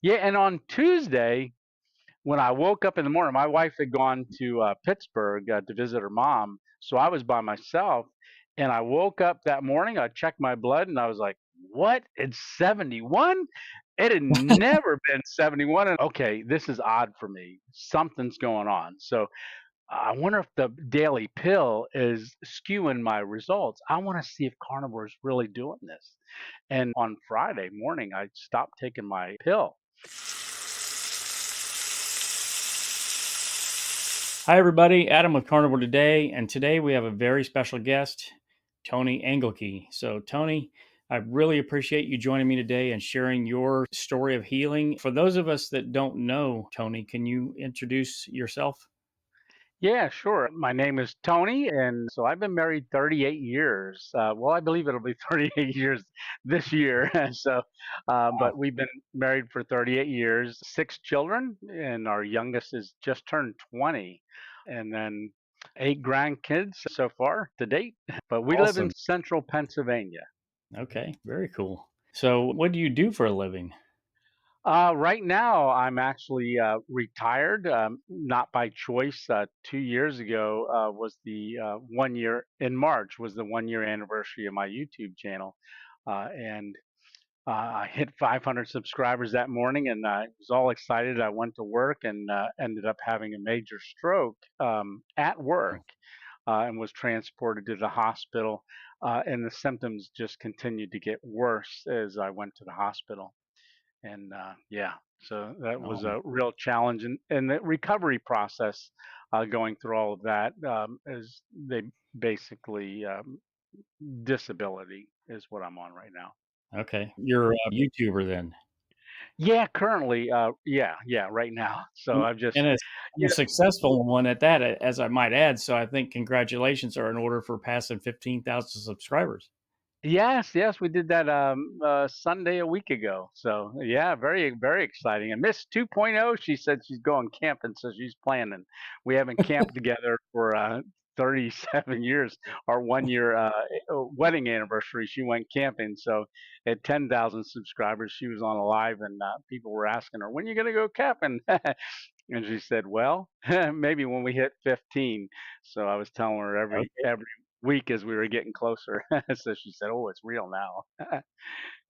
Yeah, and on Tuesday, when I woke up in the morning, my wife had gone to Pittsburgh to visit her mom, so I was by myself. And I woke up that morning, I checked my blood, and I was like, "What? It's 71? It had never been 71." And okay, this is odd for me. Something's going on. So I wonder if the daily pill is skewing my results. I want to see if carnivore is really doing this. And on Friday morning, I stopped taking my pill. Hi, everybody. Adam with Carnivore Today. And today we have a very special guest, Tony Engelke. So, Tony, I really appreciate you joining me today and sharing your story of healing. For those of us that don't know Tony, can you introduce yourself? Yeah, sure. My name is Tony, and so I've been married 38 years. Well, I believe it'll be 38 years this year. So, Wow. but we've been married for 38 years, six children, and our youngest is just turned 20, and then eight grandkids so far to date. But we live in Awesome. central Pennsylvania. Okay. Very cool. So, what do you do for a living? Right now, I'm actually retired, not by choice. 2 years ago was the 1 year in March was the 1 year anniversary of my YouTube channel, and I hit 500 subscribers that morning, and I was all excited. I went to work and ended up having a major stroke at work, and was transported to the hospital. And the symptoms just continued to get worse as I went to the hospital. And yeah, so that was Oh, a real challenge, and the recovery process going through all of that is they basically disability is what I'm on right now. okay. You're a YouTuber then. Yeah, currently, yeah, right now. So I've just, And a yeah, successful one at that, as I might add. So I think congratulations are in order for passing 15,000 subscribers. yes, we did that Sunday a week ago. So yeah, very exciting. And Miss 2.0, she said she's going camping, so she's planning. We haven't camped together for 37 years. Our 1 year wedding anniversary, she went camping. So at 10,000 subscribers, she was on a live, and people were asking her, "When are you gonna go camping?" And she said, "Well, maybe when we hit 15." So I was telling her every week as we were getting closer. So she said, "Oh, it's real now."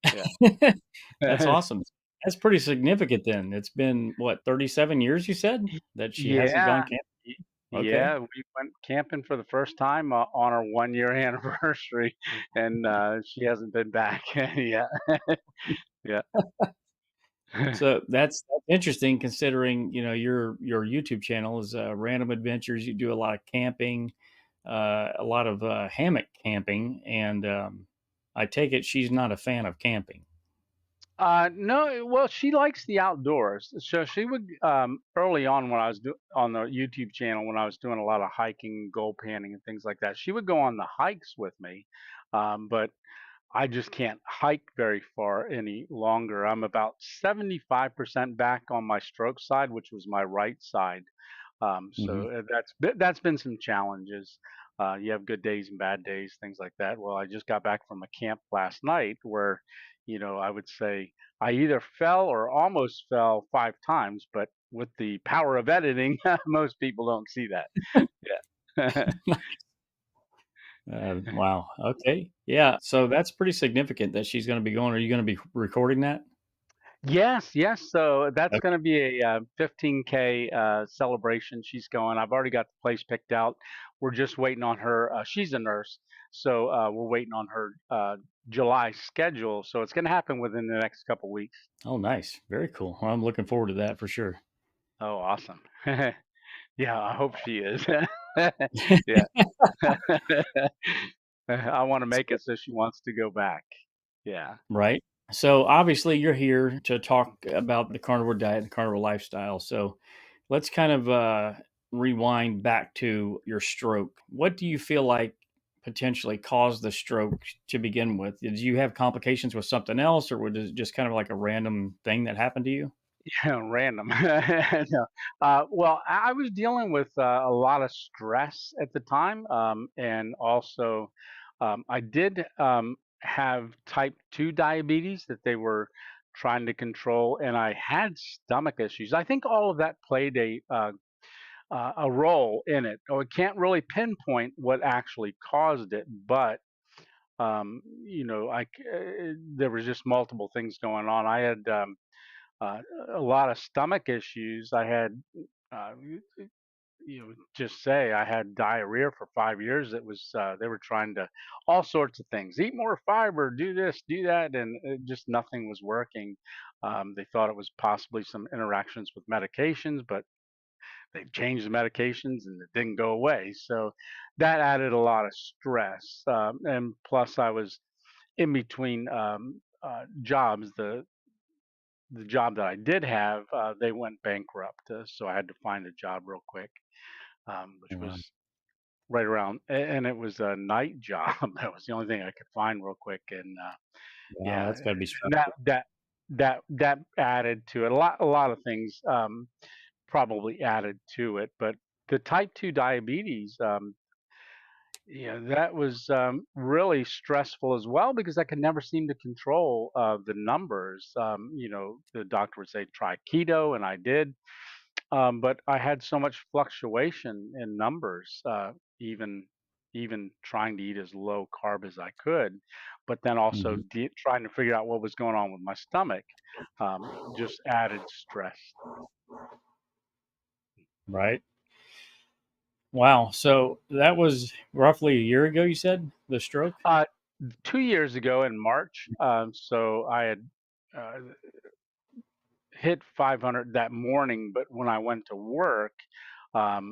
Yeah. Okay. That's awesome. That's pretty significant then. It's been what, 37 years you said that she hasn't Yeah. gone camping? y- Okay. Yeah, we went camping for the first time on our 1 year anniversary, and she hasn't been back yet. Yeah. So that's interesting considering, your YouTube channel is random adventures. You do a lot of camping, a lot of hammock camping, and I take it she's not a fan of camping. No, well, she likes the outdoors. So she would early on when I was on the YouTube channel when I was doing a lot of hiking, gold panning, and things like that. She would go on the hikes with me, but I just can't hike very far any longer. I'm about 75% back on my stroke side, which was my right side. Mhm. So that's been some challenges. You have good days and bad days, things like that. Well, I just got back from a camp last night where, I would say I either fell or almost fell 5 times, but with the power of editing, most people don't see that. Yeah. Wow. Okay. Yeah. So that's pretty significant that she's going to be going. Are you going to be recording that? Yes. So that's Okay. going to be a 15K celebration. She's going. I've already got the place picked out. We're just waiting on her. She's a nurse, so we're waiting on her July schedule. So it's going to happen within the next couple weeks. Oh, nice. Very cool. Well, I'm looking forward to that for sure. Oh, awesome. Yeah, I hope she is. Yeah. I want to make it so she wants to go back. Yeah. Right. So obviously, you're here to talk about the carnivore diet and carnivore lifestyle. So let's kind of rewind back to your stroke. What do you feel like potentially caused the stroke to begin with? Did you have complications with something else, or was it just kind of like a random thing that happened to you? Yeah, random. No. Well, I was dealing with a lot of stress at the time, and also I did have type 2 diabetes that they were trying to control, and I had stomach issues. I think all of that played a role in it. Oh, I can't really pinpoint what actually caused it, but there was just multiple things going on. I had uh, a lot of stomach issues. I had, uh, just say I had diarrhea for 5 years. It was they were trying to all sorts of things, eat more fiber, do this, do that, and just nothing was working. They thought it was possibly some interactions with medications, but they changed the medications and it didn't go away. So that added a lot of stress. And plus, I was in between jobs. The job that I did have, they went bankrupt, so I had to find a job real quick, which Wow. was right around, and it was a night job. That was the only thing I could find real quick, and Wow, yeah, that's got to be and that stressful. that that added to it. A lot of things probably added to it, but the type 2 diabetes, yeah, that was really stressful as well because I could never seem to control the numbers. The doctor would say try keto, and I did, but I had so much fluctuation in numbers, even even trying to eat as low carb as I could, but then also Hmm. trying to figure out what was going on with my stomach, just added stress. Right. Wow. So that was roughly a year ago, you said, the stroke? Uh, 2 years ago in March, so I had uh, hit 500 that morning, but when I went to work,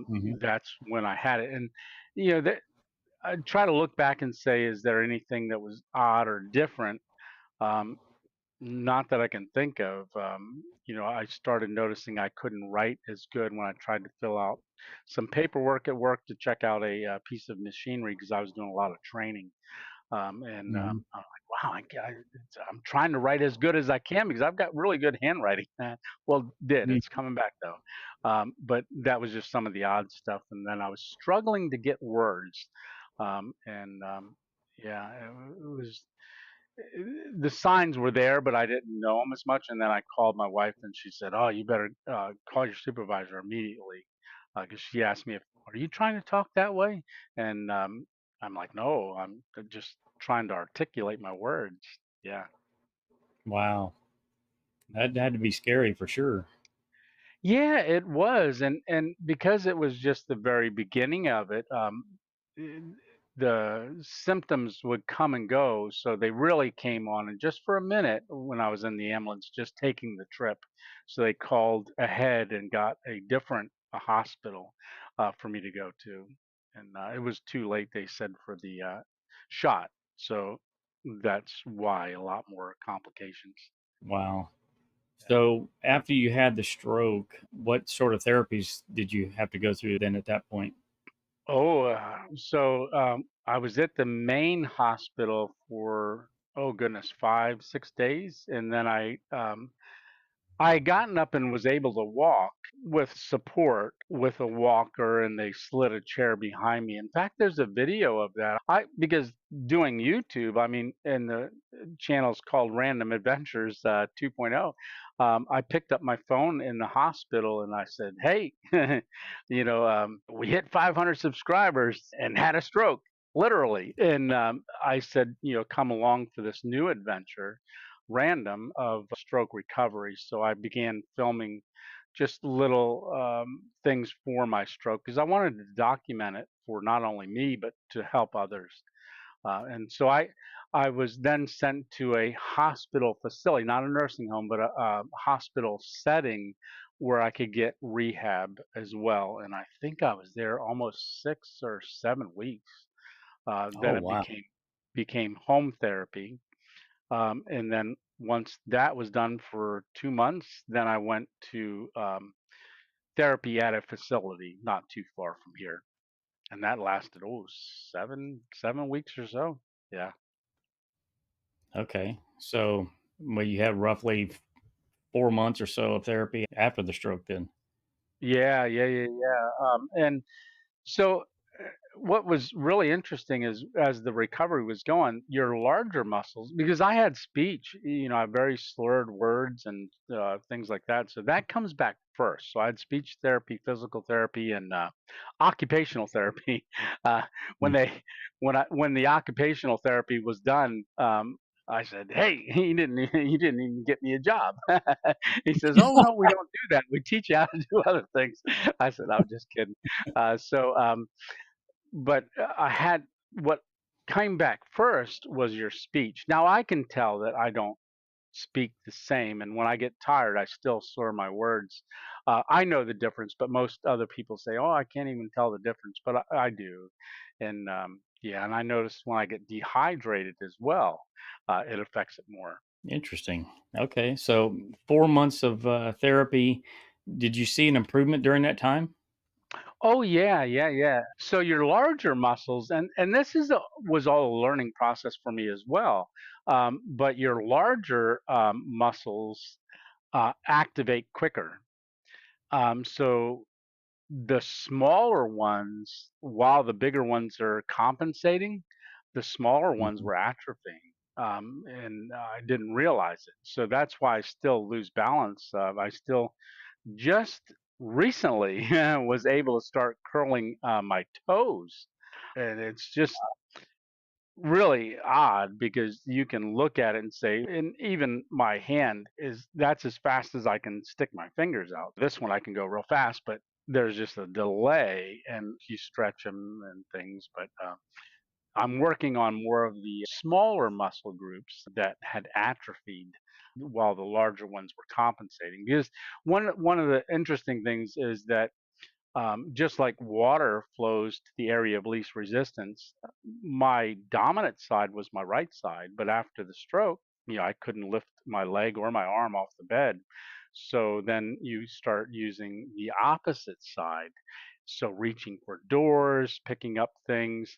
Hmm. that's when I had it. And you know, that, I try to look back and say, is there anything that was odd or different? Um, Not that I can think of. I started noticing I couldn't write as good when I tried to fill out some paperwork at work to check out a, piece of machinery because I was doing a lot of training. And Hmm. I'm like, wow, I'm trying to write as good as I can because I've got really good handwriting. Well, it's coming back though. But that was just some of the odd stuff. And then I was struggling to get words. And yeah, it was the signs were there, but I didn't know them as much. And then I called my wife, and she said, "Oh, you better call your supervisor immediately," because she asked me if, "Are you trying to talk that way?" And I'm like, "No, I'm just trying to articulate my words." Yeah. Wow. That had to be scary for sure. Yeah, it was, and because it was just the very beginning of it, eh, the symptoms would come and go. So they really came on, and just for a minute when I was in the ambulance, just taking the trip. So they called ahead and got a hospital for me to go to, and it was too late. They said for the shot, so that's why a lot more complications. Wow. So after you had the stroke, what sort of therapies did you have to go through then at that point? I was at the main hospital for, oh goodness, 5, 6 days, and then I had gotten up and was able to walk with support with a walker, and they slid a chair behind me. In fact, there's a video of that. I because doing YouTube, I mean, and the channel's called Random Adventures 2.0. I picked up my phone in the hospital and I said, "Hey, we hit 500 subscribers and had a stroke." Literally. And I said, come along for this new adventure random of stroke recovery. So I began filming just little things for my stroke because I wanted to document it for not only me but to help others. And so I was then sent to a hospital facility, not a nursing home, but a hospital setting where I could get rehab as well. And I think I was there almost 6 or 7 weeks. Oh, Then it wow. became home therapy, and then once that was done for 2 months, then I went to therapy at a facility not too far from here, and that lasted 7 weeks or so. Yeah, Okay. So, well, you had roughly 4 months or so of therapy after the stroke then. yeah. And so. what was really interesting is as the recovery was going, your larger muscles, because I had speech, I had very slurred words and things like that. So that comes back first. So I had speech therapy, physical therapy, and occupational therapy. Uh, when Mm. they, when the occupational therapy was done, I said, "Hey, he didn't even get me a job." He says, "Oh no, we don't do that. We teach you how to do other things." I said, "I'm just kidding." But I had what came back first was your speech. Now I can tell that I don't speak the same, and when I get tired, I still slur my words. I know the difference, but most other people say, "Oh, I can't even tell the difference," but I do. And yeah, and I notice when I get dehydrated as well, it affects it more. Interesting. Okay. So 4 months of therapy. Did you see an improvement during that time? Oh yeah, yeah, yeah. So your larger muscles, and this was all a learning process for me as well. But your larger muscles activate quicker. So the smaller ones, while the bigger ones are compensating, the smaller ones Mhm. were atrophying. And I didn't realize it. So that's why I still lose balance. I still just recently was able to start curling my toes. And it's just really odd because you can look at it and say, and even my hand is that's as fast as I can stick my fingers out. This one I can go real fast, but there's just a delay and you stretch them and things. But I'm working on more of the smaller muscle groups that had atrophied while the larger ones were compensating. Because one of the interesting things is that just like water flows to the area of least resistance, my dominant side was my right side. But after the stroke, I couldn't lift my leg or my arm off the bed. So then you start using the opposite side. So reaching for doors, picking up things.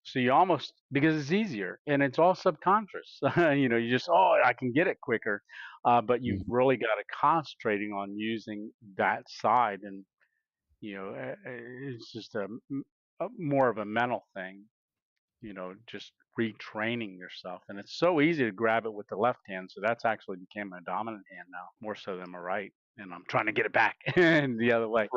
So you almost, because it's easier and it's all subconscious. You just, oh, I can get it quicker. But you've Mhm. really got to concentrating on using that side. And it's just a more of a mental thing, just retraining yourself. And it's so easy to grab it with the left hand. So that's actually became my dominant hand now, more so than my right. And I'm trying to get it back the other way.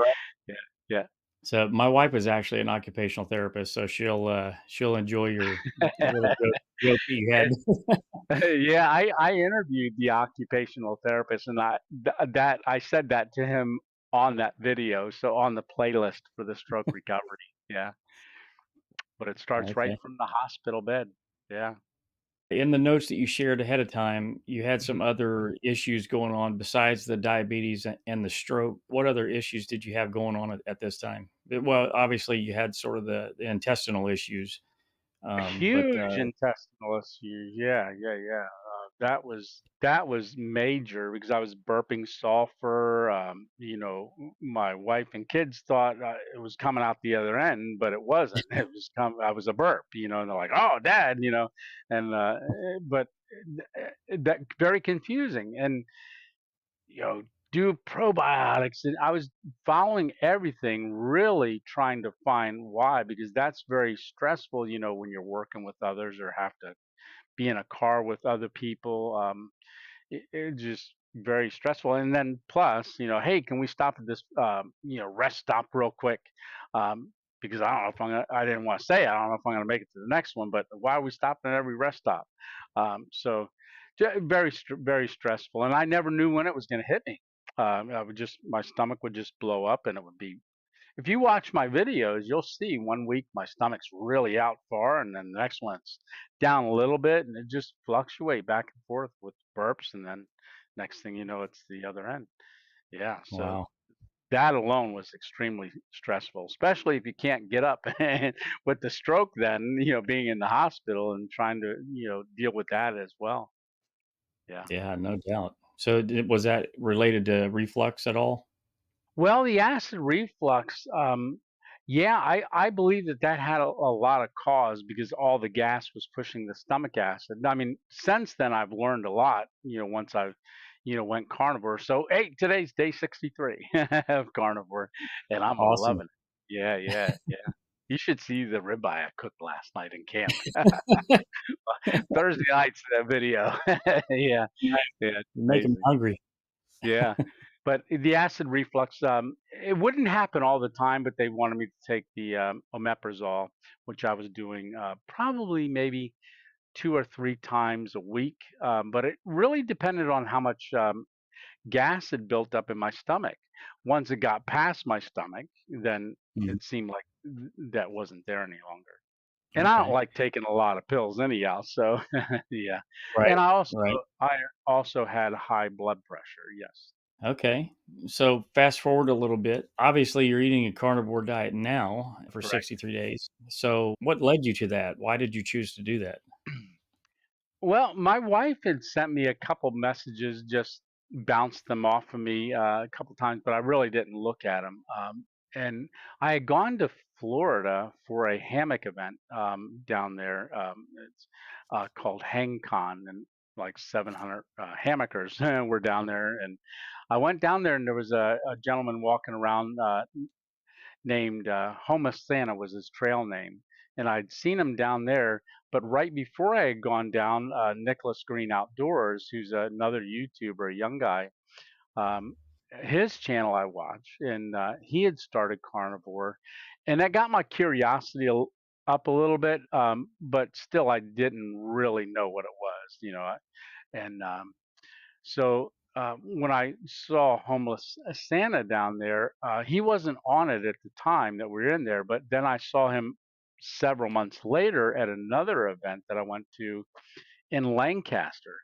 Yeah. So my wife is actually an occupational therapist, so she'll enjoy your little Yeah. joke that you had. Yeah. I interviewed the occupational therapist and that I said that to him on that video. So on the playlist for the stroke recovery. Yeah. But it starts right Okay. from the hospital bed. Yeah. In the notes that you shared ahead of time, you had some Mhm. other issues going on besides the diabetes and the stroke. What other issues did you have going on at this time? Well, obviously you had sort of the intestinal issues, but Huge intestinal issues. Yeah, yeah, yeah. That was major because I was burping sulfur. My wife and kids thought it was coming out the other end, but it wasn't. It was I was a burp. And they're like, "Oh, Dad," and but that very confusing. And do probiotics. And I was following everything, really trying to find why, because that's very stressful, when you're working with others or have to be in a car with other people. It just very stressful. And then plus, hey, can we stop at this, rest stop real quick? Because I don't know if I didn't want to say it. I don't know if I'm going to make it to the next one, but why are we stopping at every rest stop? So very, very stressful. And I never knew when it was going to hit me. My stomach would just blow up and it would be, if you watch my videos, you'll see one week my stomach's really out far, and then the next one it's down a little bit, and it just fluctuate back and forth with burps, and then next thing you know, it's the other end. Yeah, so wow. that alone was extremely stressful, especially if you can't get up. And with the stroke, then being in the hospital and trying to deal with that as well. Yeah. Yeah, no doubt. So was that related to reflux at all? Well, the acid reflux, yeah, I believe that had a lot of cause because all the gas was pushing the stomach acid. I mean, since then I've learned a lot, once I've, went carnivore. So, hey, today's day 63 of carnivore, and I'm Awesome. loving it. Yeah, yeah, yeah. You should see the ribeye I cooked last night in camp. Thursday night's that video. Yeah, Right. yeah, it's You make 'em amazing. hungry. Yeah, but the acid reflux, it wouldn't happen all the time, but they wanted me to take the omeprazole, which I was doing probably maybe 2 or 3 times a week. But it really depended on how much gas had built up in my stomach. Once it got past my stomach, then Mhm. it seemed like that wasn't there any longer. And I don't Okay. like taking a lot of pills anyhow, so yeah. And Right. I also Right. I also had high blood pressure. Yes, Okay. So fast forward a little bit. Obviously, you're eating a carnivore diet now for correct. 63 days. So what led you to that? Why did you choose to do that? Well, my wife had sent me a couple messages, just bounced them off of me a couple times, but I really didn't look at them. And I had gone to Florida for a hammock event down there. It's called HangCon, and like 700 hammockers were down there. And I went down there, and there was a gentleman walking around named Homeless Santa was his trail name, and I'd seen him down there. But right before I had gone down, Nicholas Green Outdoors, who's another YouTuber, a young guy, um, his channel I watch, and he had started carnivore, and that got my curiosity up a little bit. But still, I didn't really know what it was, and so when I saw homeless Santa down there, he wasn't on it at the time that we were in there, but then I saw him several months later at another event that I went to in Lancaster,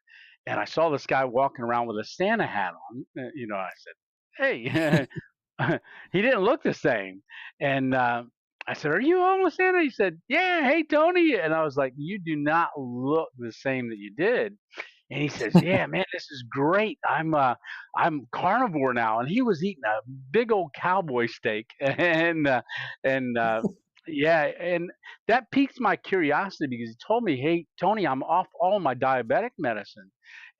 and I saw this guy walking around with a Santa hat on. I said, "Hey," he didn't look the same, and I said, "Are you homeless Santa?" He said, "Yeah, hey Tony," and I was like, "You do not look the same that you did." And he says, "Yeah, man, this is great. I'm carnivore now." And he was eating a big old cowboy steak, and yeah, and that piqued my curiosity because he told me, "Hey, Tony, I'm off all my diabetic medicine,"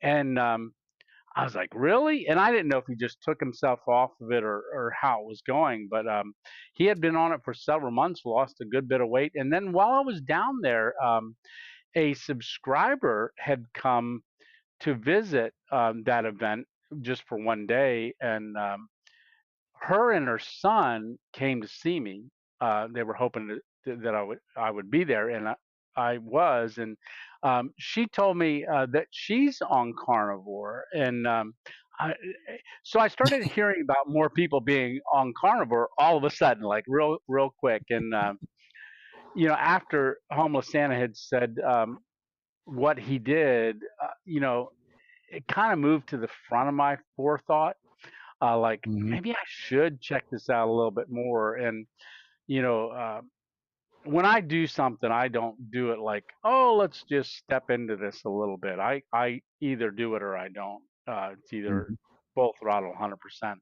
and I was like, "Really?" And I didn't know if he just took himself off of it or how it was going, but he had been on it for several months, lost a good bit of weight, and then while I was down there, a subscriber had come to visit that event just for one day, and her and her son came to see me. They were hoping that I would be there, and I was. And she told me that she's on carnivore, and I, so I started hearing about more people being on carnivore all of a sudden, like real quick. And after homeless Santa had said what he did, it kind of moved to the front of my forethought. Like Mhm. maybe I should check this out a little bit more. And you know, uh, when I do something, I don't do it like, oh, let's just step into this a little bit. I either do it or I don't. It's either Mhm. full throttle, 100%.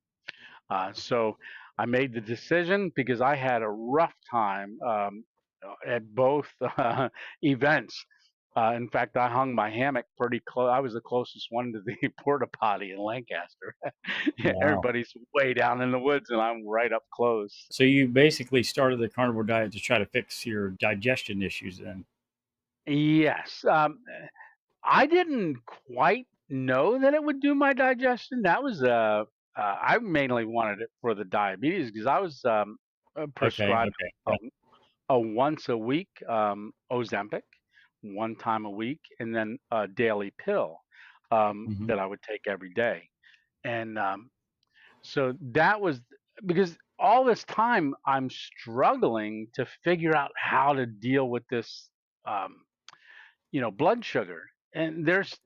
So I made the decision because I had a rough time at both events. In fact, I hung my hammock pretty close. I was the closest one to the porta potty in Lancaster. Wow. Everybody's way down in the woods, and I'm right up close. So you basically started the carnivore diet to try to fix your digestion issues then? Yes, I didn't quite know that it would do my digestion. That was I mainly wanted it for the diabetes because I was Okay, prescribed okay, a yeah. a once a week Ozempic, one time a week, and then a daily pill Mhm. that I would take every day. And so that was because all this time I'm struggling to figure out how to deal with this, um, blood sugar. And there's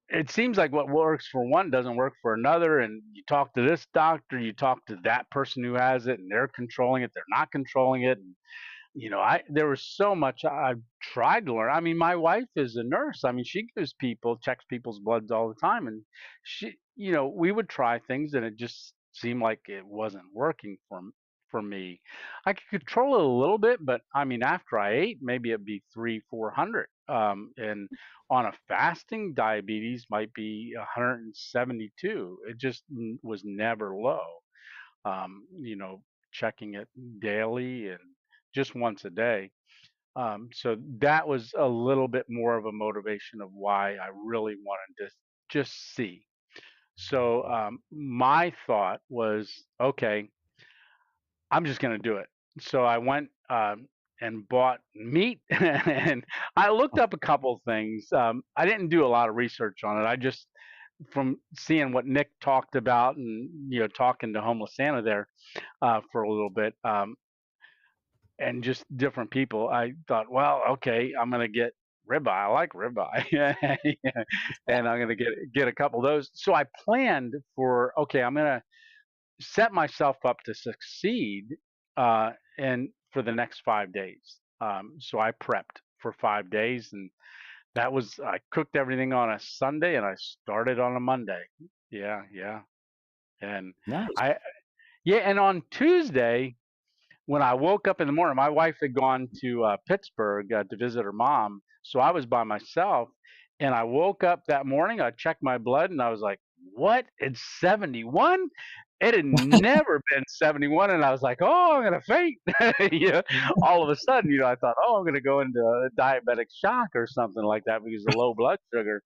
it seems like what works for one doesn't work for another. And you talk to this doctor, you talk to that person who has it, and they're controlling it, they're not controlling it. And I there was so much I've tried to learn. I mean, my wife is a nurse. I mean, she gives people checks people's bloods all the time, and we would try things, and it just seemed like it wasn't working for me. I could control it a little bit, but I mean, after I ate, maybe it'd be 300, 400. And on a fasting, diabetes might be 172. It just was never low. Um, you know, checking it daily and just once a day. So that was a little bit more of a motivation of why I really wanted to just see. So my thought was, okay, I'm just going to do it. So I went and bought meat, and I looked up a couple things. I didn't do a lot of research on it. I just, from seeing what Nick talked about, and talking to homeless Santa there for a little bit, and just different people, I thought, well, okay, I'm gonna get ribeye. I like ribeye, and I'm gonna get a couple of those. So I planned for, okay, I'm gonna set myself up to succeed, and for the next 5 days. So I prepped for 5 days, and I cooked everything on a Sunday, and I started on a Monday. Yeah, yeah, and Nice. I yeah, and on Tuesday when I woke up in the morning, my wife had gone to Pittsburgh to visit her mom, so I was by myself. And I woke up that morning. I checked my blood, and I was like, "What? It's 71." It had never been 71, and I was like, "Oh, I'm gonna faint." All of a sudden, I thought, "Oh, I'm gonna go into a diabetic shock or something like that because of low blood sugar."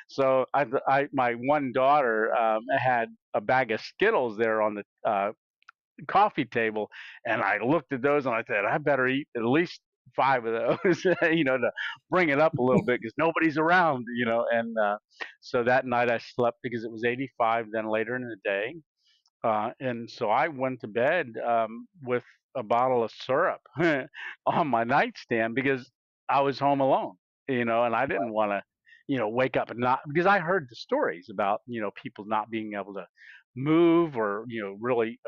So my one daughter had a bag of Skittles there on the coffee table, and I looked at those and I said, I better eat at least five of those, to bring it up a little bit because nobody's around, and so that night I slept because it was 85 then later in the day. And so I went to bed with a bottle of syrup on my nightstand because I was home alone, and I didn't want to, wake up and not, because I heard the stories about, people not being able to move or, really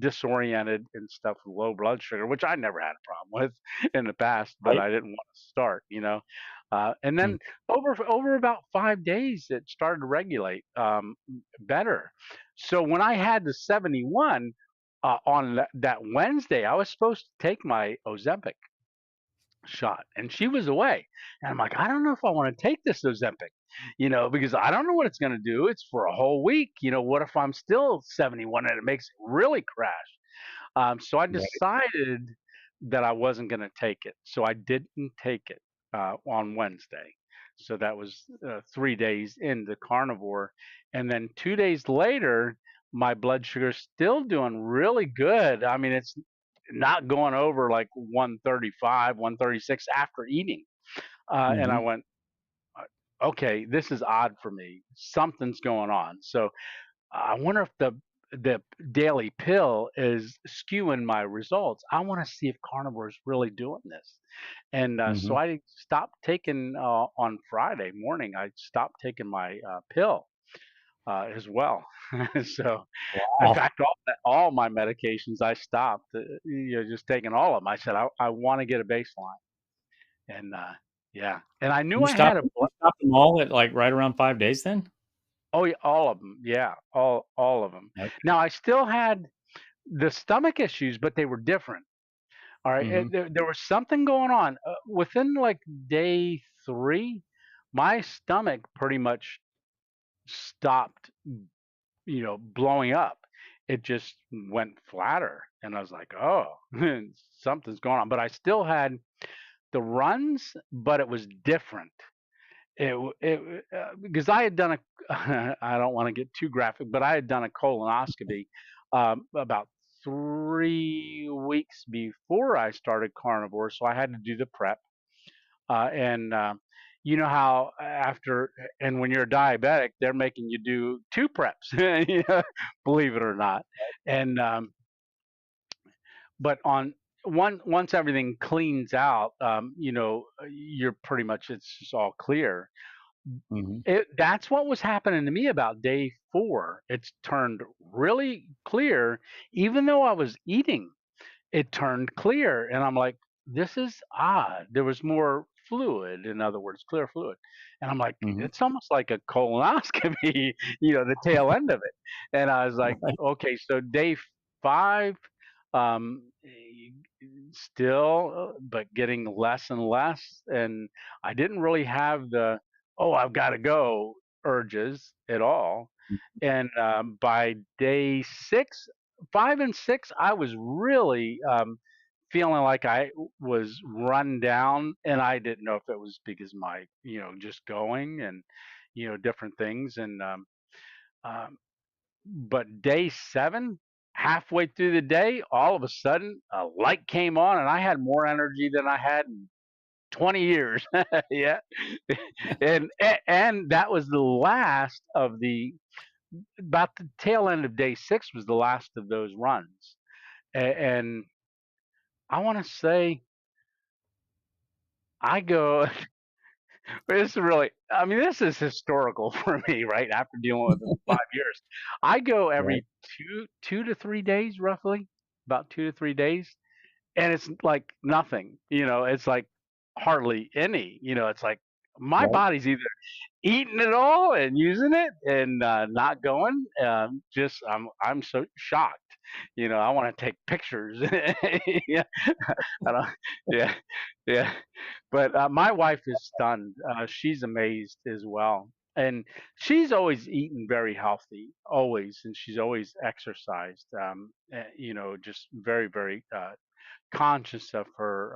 disoriented and stuff with low blood sugar, which I never had a problem with in the past, but Right. I didn't want to start. And Mm. then over about 5 days, it started to regulate better. So when I had the 71 on that Wednesday, I was supposed to take my Ozempic shot, and she was away. And I'm like, I don't know if I want to take this Ozempic, because I don't know what it's going to do. It's for a whole week. What if I'm still 71 and it makes it really crash? So I Right. decided that I wasn't going to take it. So I didn't take it on Wednesday. So that was 3 days into carnivore. And then 2 days later, my blood sugar's still doing really good. I mean, it's not going over like 135, 136 after eating. And I Mhm. went, okay, this is odd for me. Something's going on. So I wonder if the daily pill is skewing my results. I want to see if carnivore is really doing this. And so Mhm. I stopped taking on Friday morning. I stopped taking my pill as well. So, in Wow. fact, all my medications I stopped. Just taking all of them. I said I want to get a baseline, and yeah, and I knew You I had stopped a you stopped them all at, like, right around 5 days then? oh yeah, all of them. Yeah, all of them. Okay. Now I still had the stomach issues, but they were different. All right, Mhm. there was something going on within like day three. My stomach pretty much stopped, blowing up. It just went flatter, and I was like, oh, something's going on. But I still had the runs, but it was different. Because I had done a, I don't want to get too graphic, but I had done a colonoscopy about 3 weeks before I started carnivore, so I had to do the prep. And you know how after, and when you're a diabetic, they're making you do two preps, believe it or not. And but on once everything cleans out, you're pretty much, it's just all clear. Mhm. That's what was happening to me about day 4. It's turned really clear, even though I was eating. It turned clear, and I'm like, "This is odd." There was more fluid, in other words, clear fluid, and I'm like, Mhm. "It's almost like a colonoscopy," the tail end of it. And I was like, Right. "Okay." So day 5, still, but getting less and less, and I didn't really have the, "Oh, I've gotta go" urges at all. And by day 6, 5 and 6, I was really feeling like I was run down, and I didn't know if it was because my, just going and, different things. And um, but day 7, halfway through the day, all of a sudden a light came on, and I had more energy than I had in 20 years. Yeah. And that was the last of the about the tail end of day 6 was the last of those runs. And I want to say I go this is really, I mean, this is historical for me, right? After dealing with it for 5 years, I go Right. every 2 to 3 days, roughly, about 2 to 3 days, and it's like nothing. It's like hardly any. It's like my Right. body's either eating it all and using it and not going. Just I'm so shocked. I want to take pictures. Yeah, I don't. Yeah, yeah. But my wife is stunned. She's amazed as well, and she's always eaten very healthy, always, and she's always exercised. Just very, very conscious of her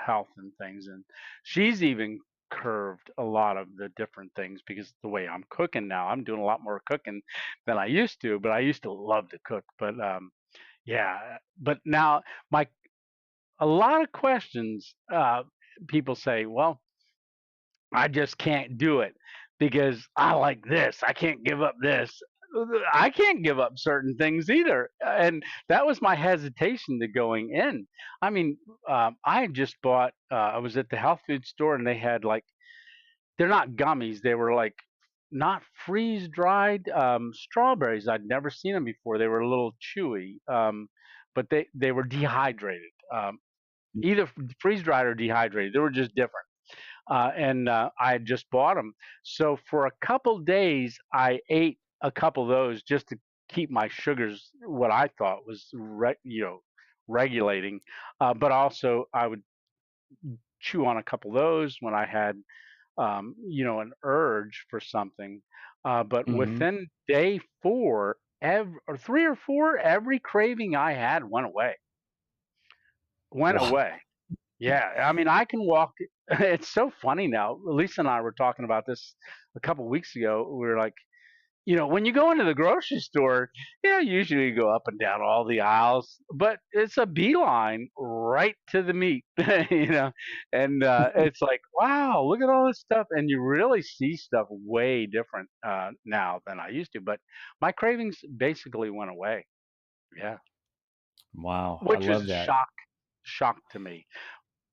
health and things. And she's even curved a lot of the different things because the way I'm cooking now, I'm doing a lot more cooking than I used to, but I used to love to cook. But yeah, but now my a lot of questions, people say, well, I just can't do it because I like this. I can't give up this. I can't give up certain things either. And that was my hesitation to going in. I mean, I had just bought, I was at the health food store, and they had like, they're not gummies. They were like not freeze dried strawberries. I'd never seen them before. They were a little chewy, but they were dehydrated, either freeze dried or dehydrated. They were just different. And I had just bought them. So for a couple days, I ate a couple of those just to keep my sugars what I thought was regulating. But also I would chew on a couple of those when I had an urge for something. But Hmm. within day 4, or 3 or 4, every craving I had went away. Went Wow. away. Yeah, I mean, I can walk. It's so funny now. Lisa and I were talking about this a couple weeks ago. We were like, when you go into the grocery store, yeah, usually you go up and down all the aisles, but it's a beeline right to the meat, and it's like, wow, look at all this stuff, and you really see stuff way different now than I used to. But my cravings basically went away. Yeah, Wow. I which is love a that. shock to me.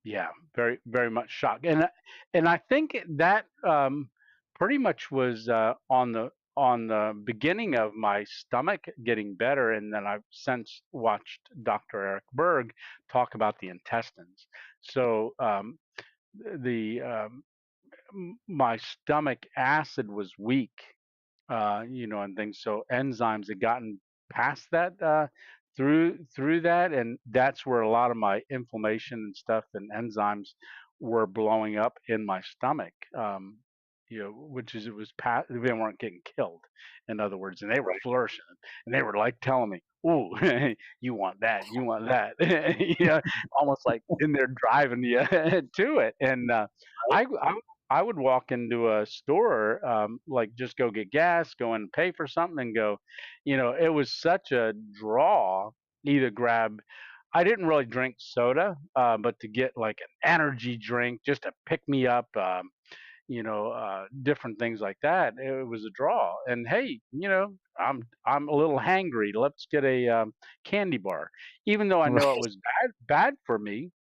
Yeah, very, very much shocked. And I think that pretty much was on the beginning of my stomach getting better, and then I've since watched Dr. Eric Berg talk about the intestines. So the my stomach acid was weak, and things. So enzymes had gotten past that, through that, and that's where a lot of my inflammation and stuff and enzymes were blowing up in my stomach. Which is it was past, they weren't getting killed, in other words, and they were flourishing, and they were like telling me, "Ooh, you want that, you want that," almost like in there driving you to it. And I would walk into a store, like just go get gas, go in and pay for something, and go. It was such a draw. Either grab. I didn't really drink soda, but to get like an energy drink just to pick me up, different things like that. It was a draw. And hey, I'm a little hangry. Let's get a candy bar, even though I know it Right. was bad for me.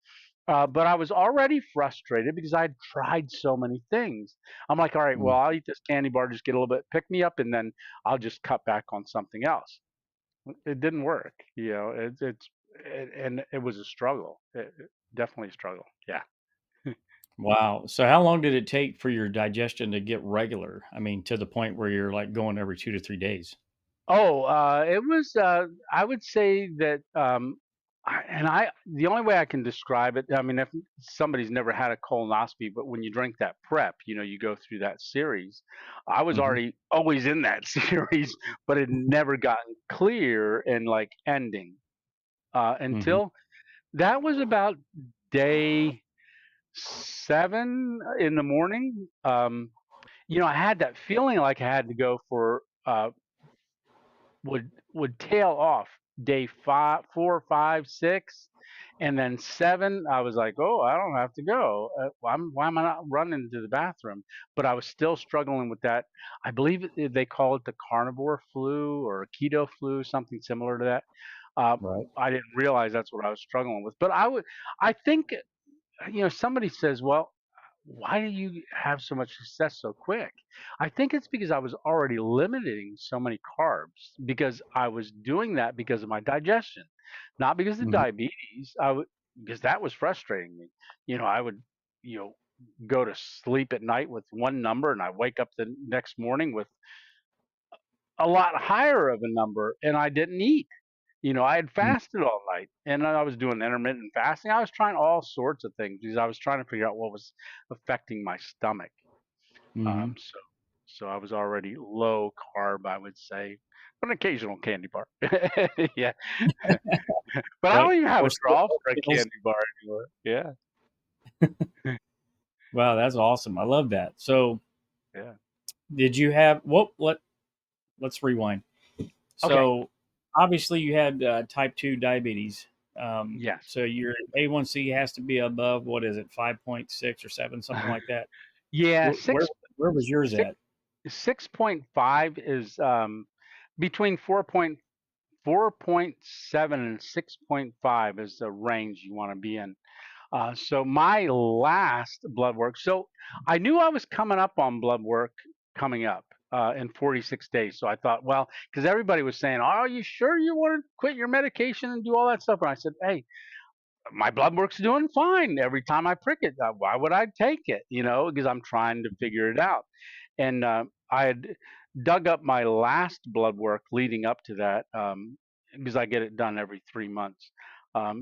But I was already frustrated because I'd tried so many things. I'm like, all right, Mm. well, I'll eat this candy bar, just get a little bit pick me up, and then I'll just cut back on something else. It didn't work. And it was a struggle. Definitely a struggle. Yeah. Wow. So how long did it take for your digestion to get regular? I mean, to the point where you're like going every 2 to 3 days? Oh, it was. I would say that. The only way I can describe it, I mean, if somebody's never had a colonoscopy, but when you drink that prep, you go through that series. I was Hmm. already always in that series, but it never gotten clear and like ending Hmm. until that was about day 7 in the morning. I had that feeling like I had to go for would tail off day 5, 4, 5, 6, and then 7. I was like, oh, I don't have to go. Why am I not running to the bathroom? But I was still struggling with that. I believe they call it the carnivore flu or keto flu, something similar to that. Uh, Right. I didn't realize that's what I was struggling with. But I think, somebody says, well, why do you have so much success so quick? I think it's because I was already limiting so many carbs because I was doing that because of my digestion, not because of Hmm. diabetes. Because that was frustrating me. I would, you know, go to sleep at night with one number and I wake up the next morning with a lot higher of a number and I didn't eat. I had fasted all night and I was doing intermittent fasting. I was trying all sorts of things because I was trying to figure out what was affecting my stomach. Hmm. So I was already low carb, I would say, an occasional candy bar. Yeah, but I But don't even of have a course, draw for a meals. candy bar anymore. Yeah, Wow, that's awesome. I love that. So, yeah. did you have what? Let's rewind. Okay. So, obviously, you had type 2 diabetes. Yes. So your A1C has to be above, what is it, 5.6 or 7, something like that. Yeah. Where where, where was yours Six, at? 6.5 is between 4.7 and 6.5 is the range you want to be in. So my last blood work, so I knew I was coming up on blood work coming up in 46 days. So I thought, well, because everybody was saying, "Oh, are you sure you want to quit your medication and do all that stuff?" And I said, "Hey, my blood work's doing fine every time I prick it. Why would I take it? Because I'm trying to figure it out." And I had dug up my last blood work leading up to that because I get it done every 3 months.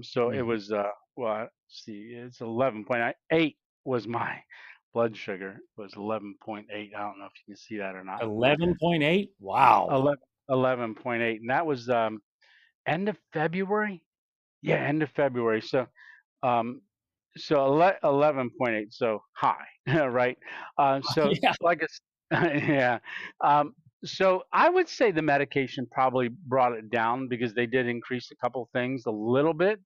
So it Mhm. was, well, let's see, it's 11.8 was my blood sugar was 11.8. I don't know if you can see that or not. 11.8. Wow. 11.8, and that was end of February. Yeah, end of February. Um, so 11.8, so high, right? So Yeah. like it's yeah. Um, so I would say the medication probably brought it down because they did increase a couple things a little bit.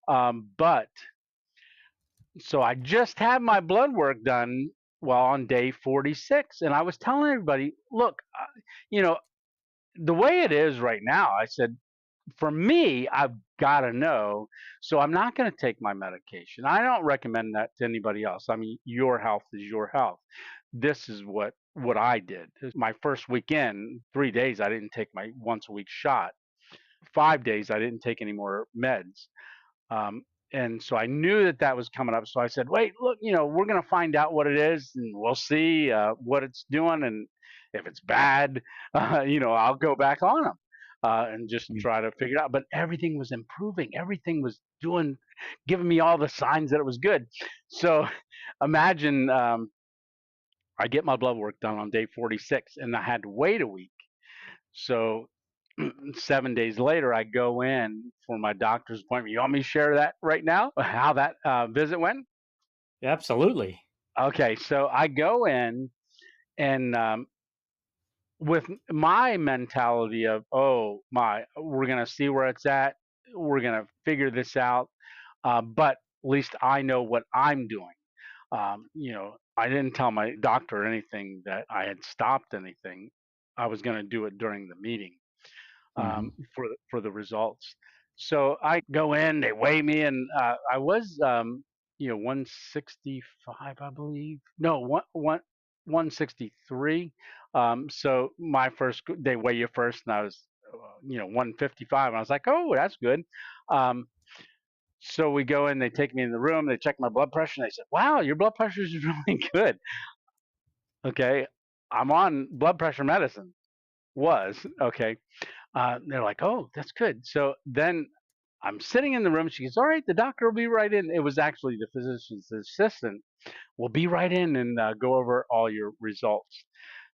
But so I just had my blood work done well on day 46, and I was telling everybody, look, you know, the way it is right now, I said, for me, I've got to know. So I'm not going to take my medication. I don't recommend that to anybody else. I mean, your health is your health. This is what I did. My first weekend, 3 days, I didn't take my once a week shot. 5 days, I didn't take any more meds. Um, and so I knew that that was coming up. So I said, wait, look, we're going to find out what it is and we'll see what it's doing. And if it's bad, I'll go back on them and just Mm. try to figure it out. But everything was improving. Everything was giving me all the signs that it was good. So imagine I get my blood work done on day 46 and I had to wait a week. So 7 days later, I go in for my doctor's appointment. You want me to share that right now? How that visit went? Absolutely. Okay, so I go in and with my mentality of, oh my, we're gonna see where it's at. We're gonna figure this out. But at least I know what I'm doing. I didn't tell my doctor anything that I had stopped anything. I was going to do it during the meeting. Hmm. For the results. So I go in, they weigh me, and I was 165, I believe. No, 163. So my first, they weigh you first, and I was 155, and I was like, oh, that's good. Um, so we go in, they take me in the room, they check my blood pressure, and they said, wow, your blood pressure is really good. Okay, I'm on blood pressure medicine. Was okay. They're like, "Oh, that's good." So then I'm sitting in the room. She goes, all right, the doctor will be right in. It was actually the physician's assistant. We'll be right in and go over all your results.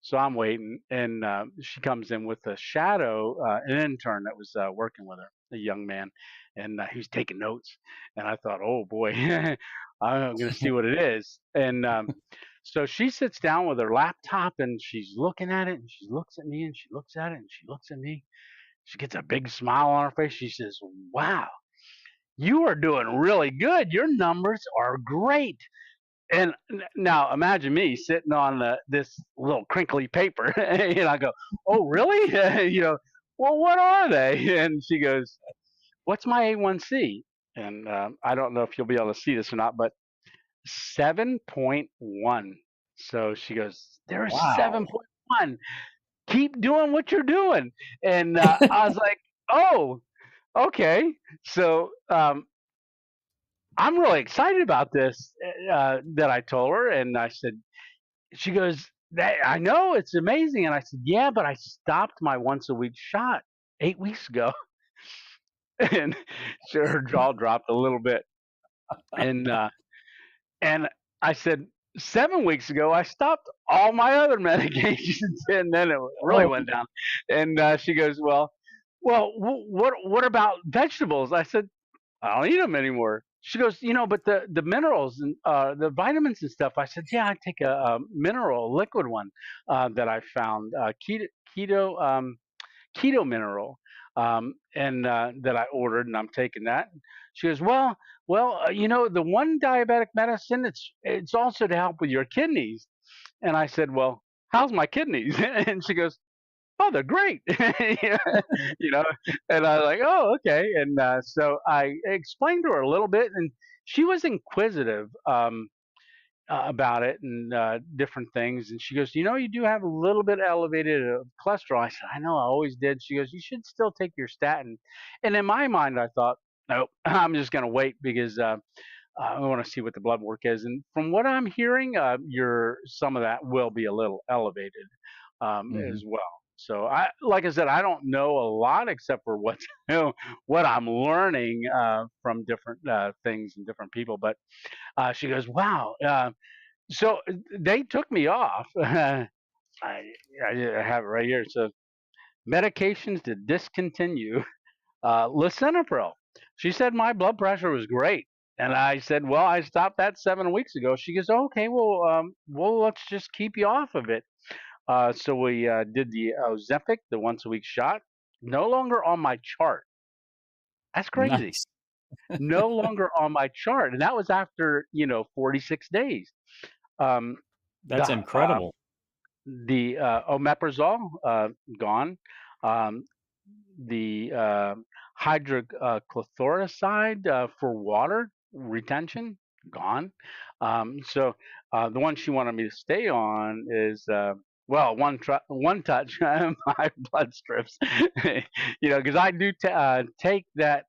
So I'm waiting, and she comes in with a shadow, an intern that was working with her, a young man, and he was taking notes. And I thought, oh boy, I'm going to see what it is. And so she sits down with her laptop, and she's looking at it, and she looks at me, and she looks at it, and she looks at me. She gets a big smile on her face. She says, wow, you are doing really good. Your numbers are great. And now imagine me sitting on this little crinkly paper, and I go, "Oh, really? Well, what are they?" And she goes, "What's my A1C?" And I don't know if you'll be able to see this or not, but 7.1. So she goes, "There's Wow. 7.1. Keep doing what you're doing." And I was like, "Oh, okay." So I'm really excited about this that I told her, and I said, she goes, I know it's amazing. And I said, yeah, but I stopped my once a week shot 8 weeks ago. And so her jaw dropped a little bit. And, uh, and I said, 7 weeks ago, I stopped all my other medications. And then it really Oh, went down. And she goes, what about vegetables? I said, I don't eat them anymore. She goes, but the minerals and the vitamins and stuff. I said, yeah, I take a mineral liquid one that I found, keto keto mineral, and that I ordered, and I'm taking that. She goes, the one diabetic medicine, it's also to help with your kidneys. And I said, well, how's my kidneys? And she goes, oh, they're great. you know, and I was like, oh, okay. And so I explained to her a little bit, and she was inquisitive about it and different things. And she goes, you do have a little bit elevated cholesterol. I said, I know, I always did. She goes, you should still take your statin. And in my mind, I thought, nope, I'm just going to wait because I want to see what the blood work is. And from what I'm hearing, your some of that will be a little elevated mhm, as well. So like I said, I don't know a lot except for what what I'm learning from different things and different people. But she goes, "Wow!" So they took me off. I have it right here. So medications to discontinue lisinopril. She said my blood pressure was great. And I said, well, I stopped that 7 weeks ago. She goes, okay, well, let's just keep you off of it. So we did the Ozempic, the once a week shot. No longer on my chart. That's crazy. nice. No longer on my chart, and that was after 46 days. Um, That's incredible. the omeprazole gone. Um, the hydrochloroside for water retention gone. So the one she wanted me to stay on is one touch my blood strips. Because I do take that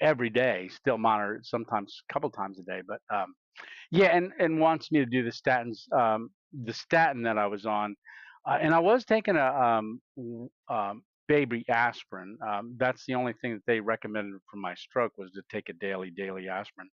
every day, still monitor it sometimes a couple times a day, but yeah, and wants me to do the statin that I was on, and I was taking a baby aspirin. That's the only thing that they recommended for my stroke was to take a daily aspirin.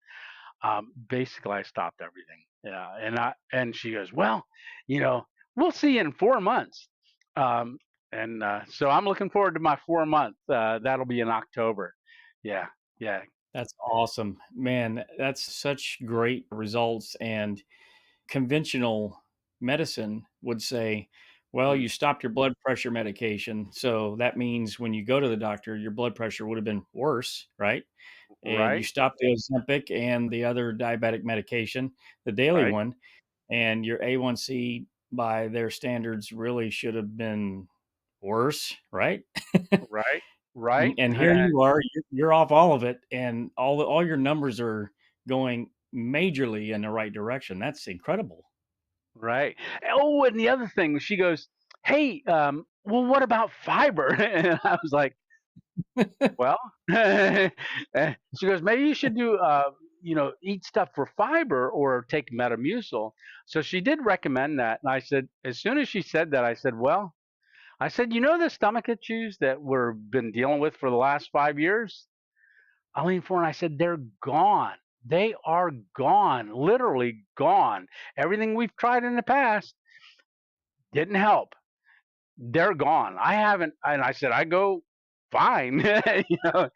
Basically, I stopped everything. Yeah, and she goes, well, you know, we'll see you in 4 months. Um, and so I'm looking forward to my 4 month. That'll be in October. Yeah, yeah. That's awesome. Man, that's such great results. And conventional medicine would say, well, Mm, you stopped your blood pressure medication. So that means when you go to the doctor, your blood pressure would have been worse, right? And you right, stopped the Ozempic and the other diabetic medication, the daily right, one, and your A1C by their standards really should have been worse, right? right, right. And here you are, you're off all of it, and all your numbers are going majorly in the right direction. That's incredible. Right. Oh, and the other thing, she goes, "Hey, well, what about fiber?" And I was like, "Well," she goes, "Maybe you should do, eat stuff for fiber or take Metamucil." So she did recommend that, and I said, as soon as she said that, I said, "Well," I said, "You know the stomach issues that we've been dealing with for the last 5 years? I leaned forward and I said, "They're gone. They are gone, literally gone. Everything we've tried in the past didn't help. They're gone. I haven't." And I said, "I go fine, you know,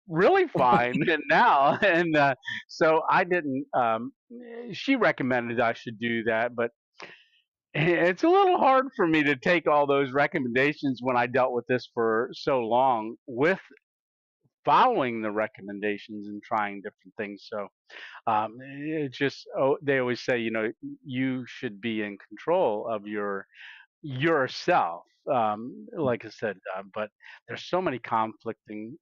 really fine now." And so I didn't. She recommended I should do that, but it's a little hard for me to take all those recommendations when I dealt with this for so long with following the recommendations and trying different things. So it's just, oh, they always say, you should be in control of yourself. Like I said, but there's so many conflicting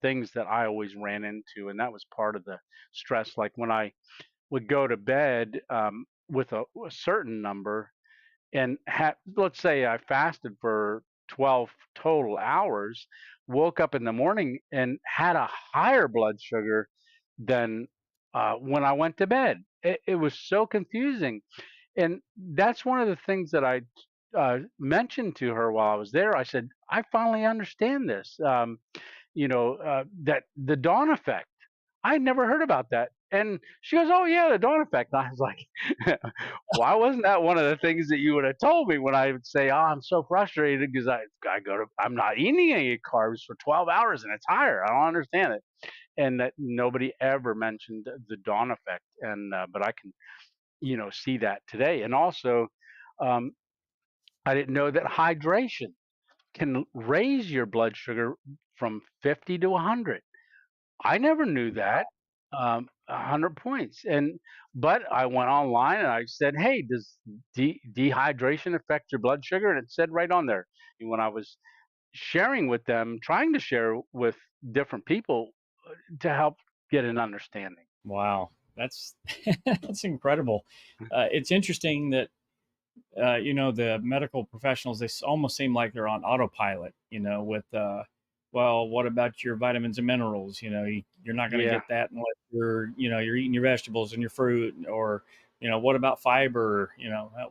things that I always ran into, and that was part of the stress. Like when I would go to bed with a certain number, and let's say I fasted for 12 total hours, woke up in the morning and had a higher blood sugar than when I went to bed. It was so confusing. And that's one of the things that I mentioned to her while I was there. I said, I finally understand this. That the dawn effect. I had never heard about that. And she goes, "Oh yeah, the dawn effect." And I was like, "Why wasn't that one of the things that you would have told me when I would say, 'Oh, I'm so frustrated because I'm not eating any carbs for 12 hours and it's higher. I don't understand it.'" And that nobody ever mentioned the dawn effect. And but I can, see that today. And also, um, I didn't know that hydration can raise your blood sugar from 50 to 100. I never knew that. 100 points. But I went online and I said, "Hey, does dehydration affect your blood sugar?" And it said right on there. And when I was sharing with them, trying to share with different people to help get an understanding. Wow, that's that's incredible. It's interesting that the medical professionals, almost seem like they're on autopilot, with, well, what about your vitamins and minerals? You're not going to Yeah, get that unless you're eating your vegetables and your fruit, or, what about fiber?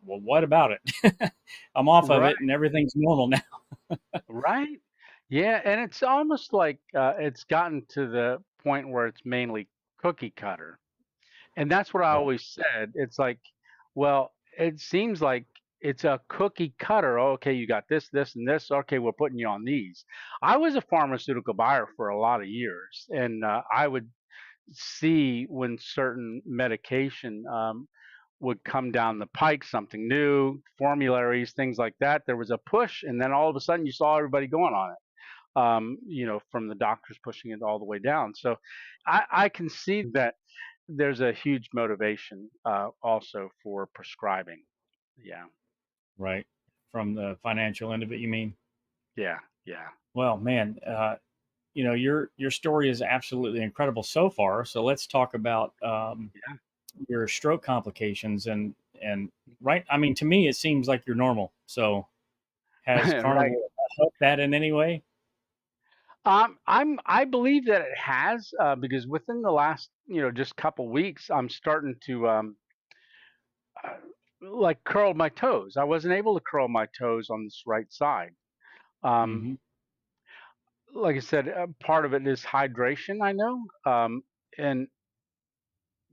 Well, what about it? I'm off of right, it and everything's normal now. right. Yeah, and it's almost like it's gotten to the point where it's mainly cookie cutter. And that's what I Right. always said. It's like, well, it seems like it's a cookie cutter. Oh, okay, you got this, this, and this. Okay, we're putting you on these. I was a pharmaceutical buyer for a lot of years, and I would see when certain medication would come down the pike, something new, formularies, things like that. There was a push, and then all of a sudden you saw everybody going on it. From the doctors pushing it all the way down. So I can see that there's a huge motivation also for prescribing. Yeah, Right. From the financial end of it, you mean? yeah, yeah, Well, man, your story is absolutely incredible so far. So let's talk about your stroke complications and right. I mean, to me, it seems like you're normal. So has yeah. Right. Carnivore helped that in any way? I believe that it has because within the last just couple weeks I'm starting to uh, like curl my toes. I wasn't able to curl my toes on this right side. Um, Hmm. like I said, part of it is hydration. I know, and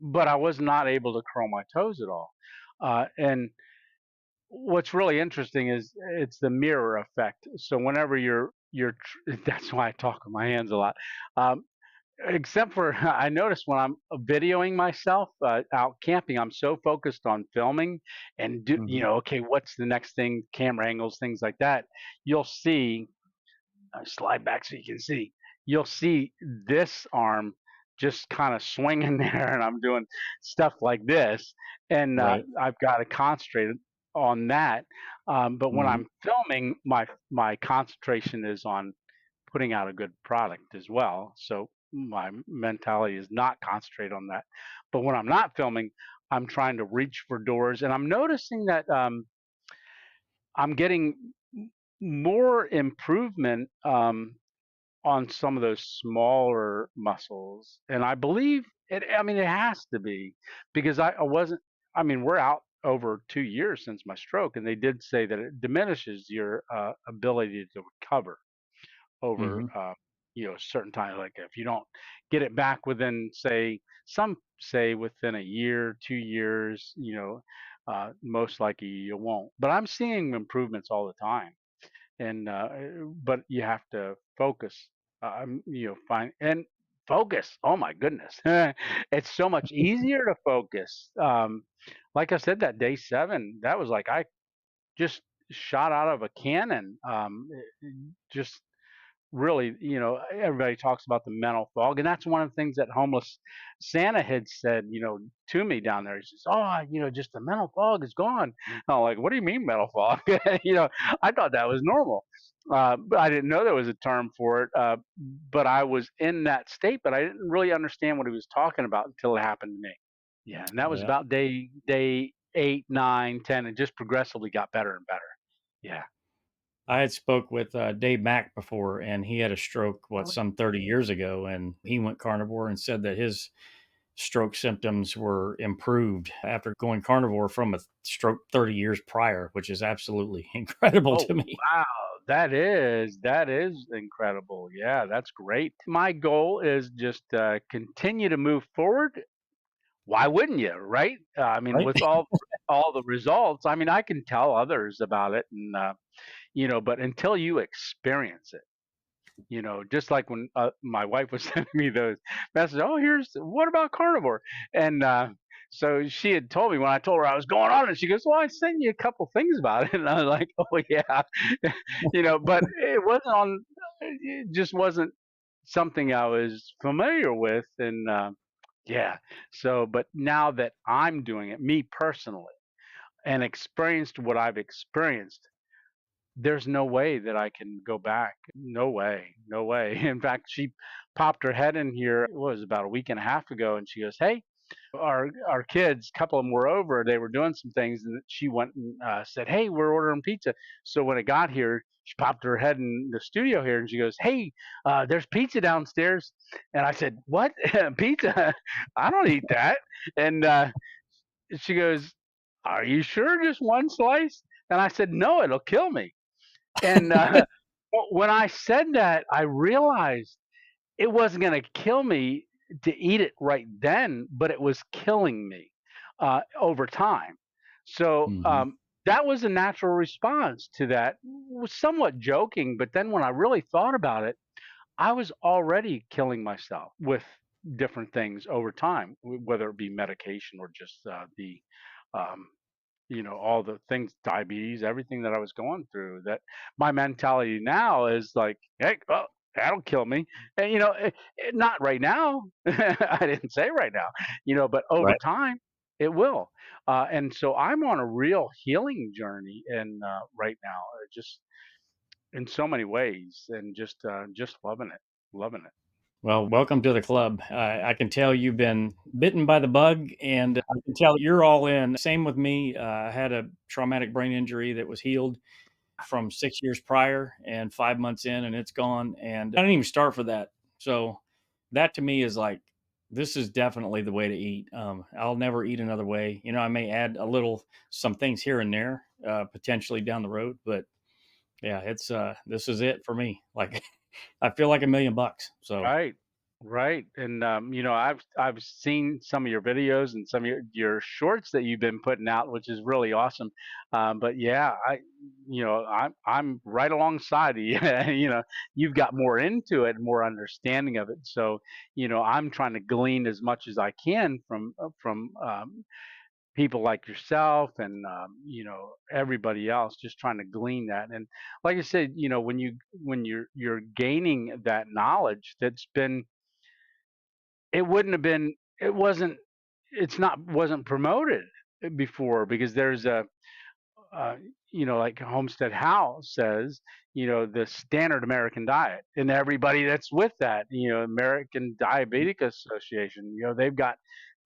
but I was not able to curl my toes at all. And what's really interesting is it's the mirror effect. So whenever that's why I talk with my hands a lot. Um, except for I notice when I'm videoing myself out camping, I'm so focused on filming and Hmm. okay, what's the next thing, camera angles, things like that. You'll see slide back so you can see. You'll see this arm just kind of swinging there, and I'm doing stuff like this, and Right. I've got to concentrate on that. But when Hmm. I'm filming, my concentration is on putting out a good product as well. So my mentality is not concentrate on that. But when I'm not filming, I'm trying to reach for doors, and I'm noticing that I'm getting more improvement on some of those smaller muscles. And I believe I mean, it has to be because I wasn't, I mean, we're out over 2 years since my stroke, and they did say that it diminishes your ability to recover over Hmm. a certain time. Like if you don't get it back within, say, some say within a year, 2 years, most likely you won't. But I'm seeing improvements all the time, and but you have to focus. Find and focus. Oh my goodness, it's so much easier to focus. Like I said, that day 7, that was like I just shot out of a cannon. Just really, everybody talks about the mental fog, and that's one of the things that homeless Santa had said, to me down there. He says, "Oh, just the mental fog is gone." I'm like, "What do you mean mental fog?" I thought that was normal, but I didn't know there was a term for it. But I was in that state, but I didn't really understand what he was talking about until it happened to me. Yeah, and that was Yeah. about day 8, 9, 10, and just progressively got better and better. Yeah. I had spoke with Dave Mack before, and he had a stroke, what, Really? some 30 years ago, and he went carnivore and said that his stroke symptoms were improved after going carnivore from a stroke 30 years prior, which is absolutely incredible Oh, to me. wow. That is incredible. Yeah, that's great. My goal is just continue to move forward. Why wouldn't you, right? I mean, Right? with all the results, I mean, I can tell others about it, and but until you experience it, just like when my wife was sending me those messages. Oh, here's what about carnivore, and so she had told me when I told her I was going on it. She goes, "Well, I sent you a couple things about it," and I was like, "Oh yeah," but it wasn't on. It just wasn't something I was familiar with, and yeah. So, but now that I'm doing it, me personally, and experienced what I've experienced, there's no way that I can go back. No way. No way. In fact, she popped her head in here, it was about a week and a half ago, and she goes, "Hey, our kids, a couple of them were over. They were doing some things, and she went and said, 'Hey, we're ordering pizza.' So when it got here, she popped her head in the studio here, and she goes, 'Hey, there's pizza downstairs.' And I said, 'What? Pizza? I don't eat that.' And she goes, 'Are you sure? Just one slice?' And I said, 'No, it'll kill me.' And when I said that, I realized it wasn't going to kill me to eat it right then, but it was killing me over time. So Hmm. that was a natural response to that. Was somewhat joking, but then when I really thought about it, I was already killing myself with different things over time, whether it be medication or just the um, all the things, diabetes, everything that I was going through. That my mentality now is like, hey, well, that'll kill me. And, not right now. I didn't say right now, but over Right. time, it will. And so I'm on a real healing journey, and right now, just in so many ways, and just loving it, loving it. Well, welcome to the club. I can tell you've been bitten by the bug, and I can tell you're all in. Same with me. I had a traumatic brain injury that was healed from 6 years prior, and 5 months in, and it's gone. And I didn't even start for that. So that to me is like, this is definitely the way to eat. I'll never eat another way. I may add some things here and there, potentially down the road, but yeah, it's this is it for me. Like, I feel like $1,000,000. So Right, right, and I've seen some of your videos and some of your shorts that you've been putting out, which is really awesome. But yeah, I'm right alongside of you. You've got more into it, more understanding of it. So I'm trying to glean as much as I can from people like yourself and everybody else, just trying to glean that. And like I said, when you're gaining that knowledge, it wouldn't have been it wasn't it's not wasn't promoted before, because there's a uh, like Homestead House says, the standard American diet, and everybody that's with that, American Diabetic Association, they've got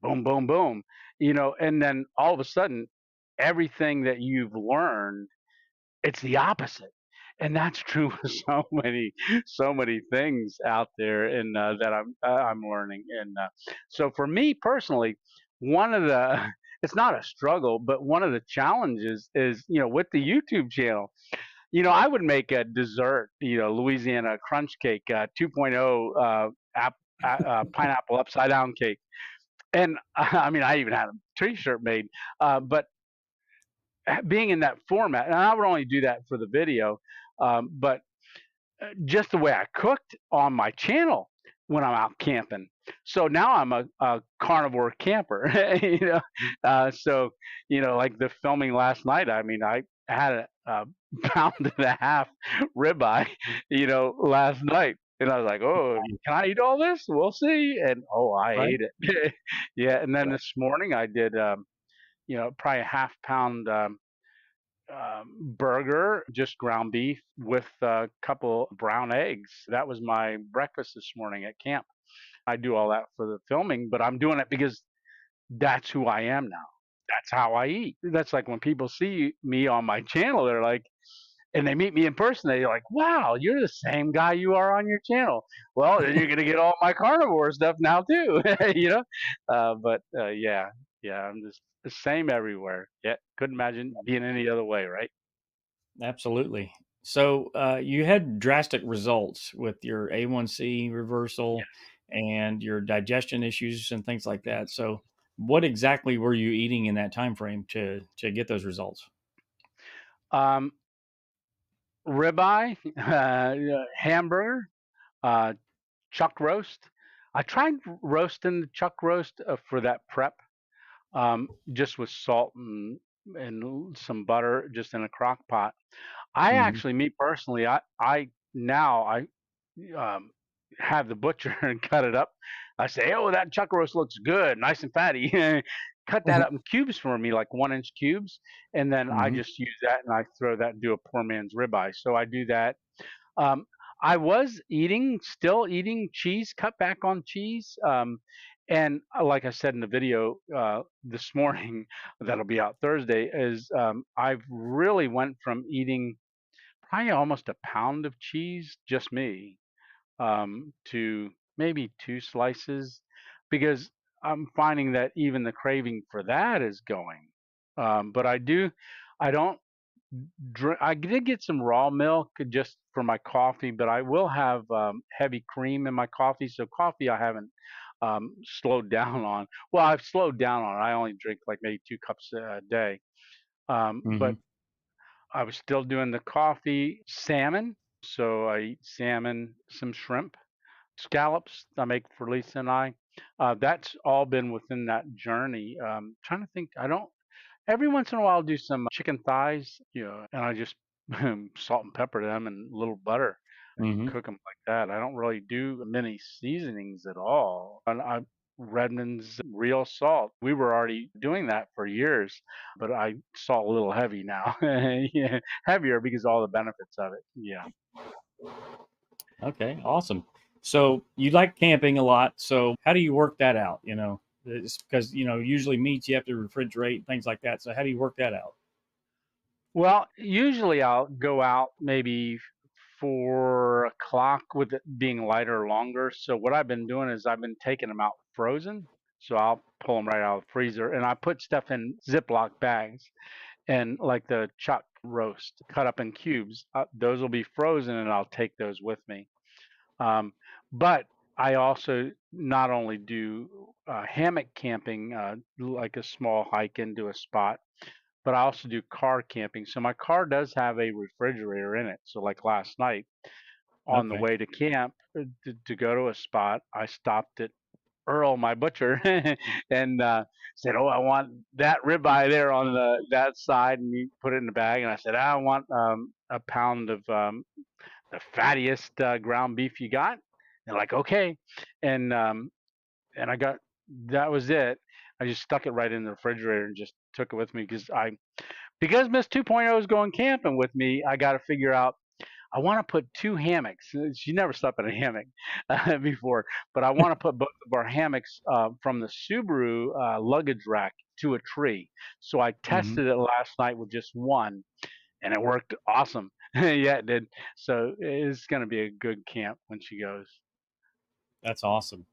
boom, boom, boom, and then all of a sudden, everything that you've learned, it's the opposite. And that's true with so many things out there, and that I'm learning. And so for me personally, one of the it's not a struggle, but one of the challenges is with the YouTube channel. I would make a dessert, Louisiana crunch cake, 2.0 pineapple upside down cake. And I mean, I even had a t-shirt made. But being in that format, and I would only do that for the video, but just the way I cooked on my channel when I'm out camping. So now I'm a carnivore camper, so, like the filming last night, I mean, I had a pound and a half ribeye, last night. And I was like, oh, can I eat all this? We'll see. And oh, I Right. ate it. Yeah. And then Right. this morning I did, probably a half pound burger, just ground beef with a couple brown eggs. That was my breakfast this morning at camp. I do all that for the filming, but I'm doing it because that's who I am now. That's how I eat. That's like when people see me on my channel, they're like, and they meet me in person, they're like, wow, you're the same guy you are on your channel. Well, then you're going to get all my carnivore stuff now too, But yeah, yeah, I'm just the same everywhere. Yeah, couldn't imagine being any other way, right? Absolutely. So you had drastic results with your A1C reversal Yes. and your digestion issues and things like that. So what exactly were you eating in that time frame to get those results? Um, Ribeye, hamburger, uh, chuck roast. I tried roasting the chuck roast for that prep, just with salt and some butter, just in a crock pot. I Hmm. actually, me personally, I now I um, have the butcher and cut it up. I say, oh, that chuck roast looks good, nice and fatty. Cut that up in cubes for me, like 1 inch cubes, and then I Hmm. just use that and I throw that and do a poor man's ribeye. So I do that. um, I was still eating cheese, cut back on cheese. And like I said in the video this morning, that'll be out Thursday, is I've really went from eating probably almost a pound of cheese, just me, to maybe 2 slices, because I'm finding that even the craving for that is going. But I don't drink. I did get some raw milk just for my coffee, but I will have heavy cream in my coffee. So coffee I haven't slowed down on. Well, I've slowed down on it. I only drink like maybe 2 cups a day. But Hmm. I was still doing the coffee, salmon. So I eat salmon, some shrimp, scallops I make for Lisa and I. That's all been within that journey. Trying to think, I don't. Every once in a while, I'll do some chicken thighs, and I just salt and pepper them and a little butter and Hmm. cook them like that. I don't really do many seasonings at all. And Redmond's real salt. We were already doing that for years, but I salt a little heavy now. Yeah, heavier because of all the benefits of it. Yeah. Okay, awesome. So you like camping a lot. So how do you work that out? It's because usually meats you have to refrigerate things like that. So how do you work that out? Well, usually I'll go out maybe 4 o'clock with it being lighter longer. So what I've been doing is I've been taking them out frozen. So I'll pull them right out of the freezer and I put stuff in Ziploc bags, and like the chuck roast cut up in cubes. Those will be frozen and I'll take those with me. Um, but I also not only do hammock camping, like a small hike into a spot, but I also do car camping. So my car does have a refrigerator in it. So like last night on the Okay. way to camp, to go to a spot, I stopped at Earl, my butcher, and said, "Oh, I want that ribeye there on that side," and he put it in the bag. And I said, "I want a pound of the fattiest ground beef you got." And like, okay, and I got that was it. I just stuck it right in the refrigerator and just took it with me because Miss 2.0 is going camping with me. I got to figure out. I want to put 2 hammocks. She never slept in a hammock before, but I want to put both of our hammocks from the Subaru luggage rack to a tree. So I Hmm. tested it last night with just one, and it worked awesome. Yeah, it did. So it's going to be a good camp when she goes. That's awesome.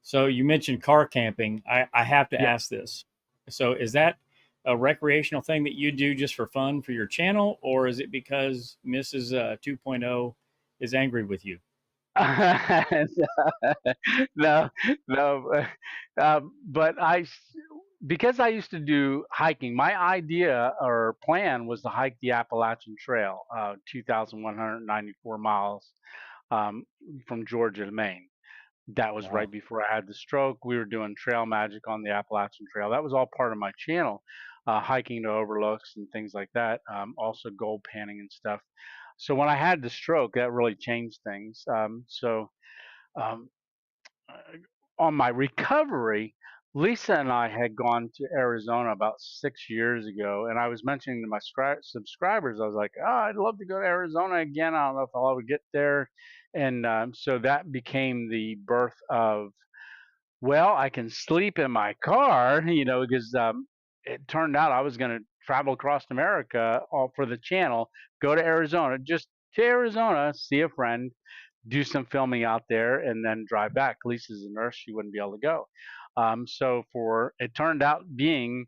So you mentioned car camping. I have to Yeah. ask this. So is that a recreational thing that you do just for fun for your channel, or is it because Mrs. 2.0 is angry with you? No, no. But because I used to do hiking, my idea or plan was to hike the Appalachian Trail, 2,194 miles um, from Georgia to Maine. That was right Wow. before I had the stroke. We were doing trail magic on the Appalachian Trail. That was all part of my channel, hiking to overlooks and things like that. Also gold panning and stuff. So when I had the stroke, that really changed things. Um, uh, on my recovery, Lisa and I had gone to Arizona about 6 years ago, and I was mentioning to my subscribers, I was like, "Oh, I'd love to go to Arizona again. I don't know if I'll ever get there." And so that became the birth of, well, I can sleep in my car, because it turned out I was going to travel across America all for the channel, go to Arizona, just to Arizona, see a friend, do some filming out there, and then drive back. Lisa's a nurse; she wouldn't be able to go. So for it turned out being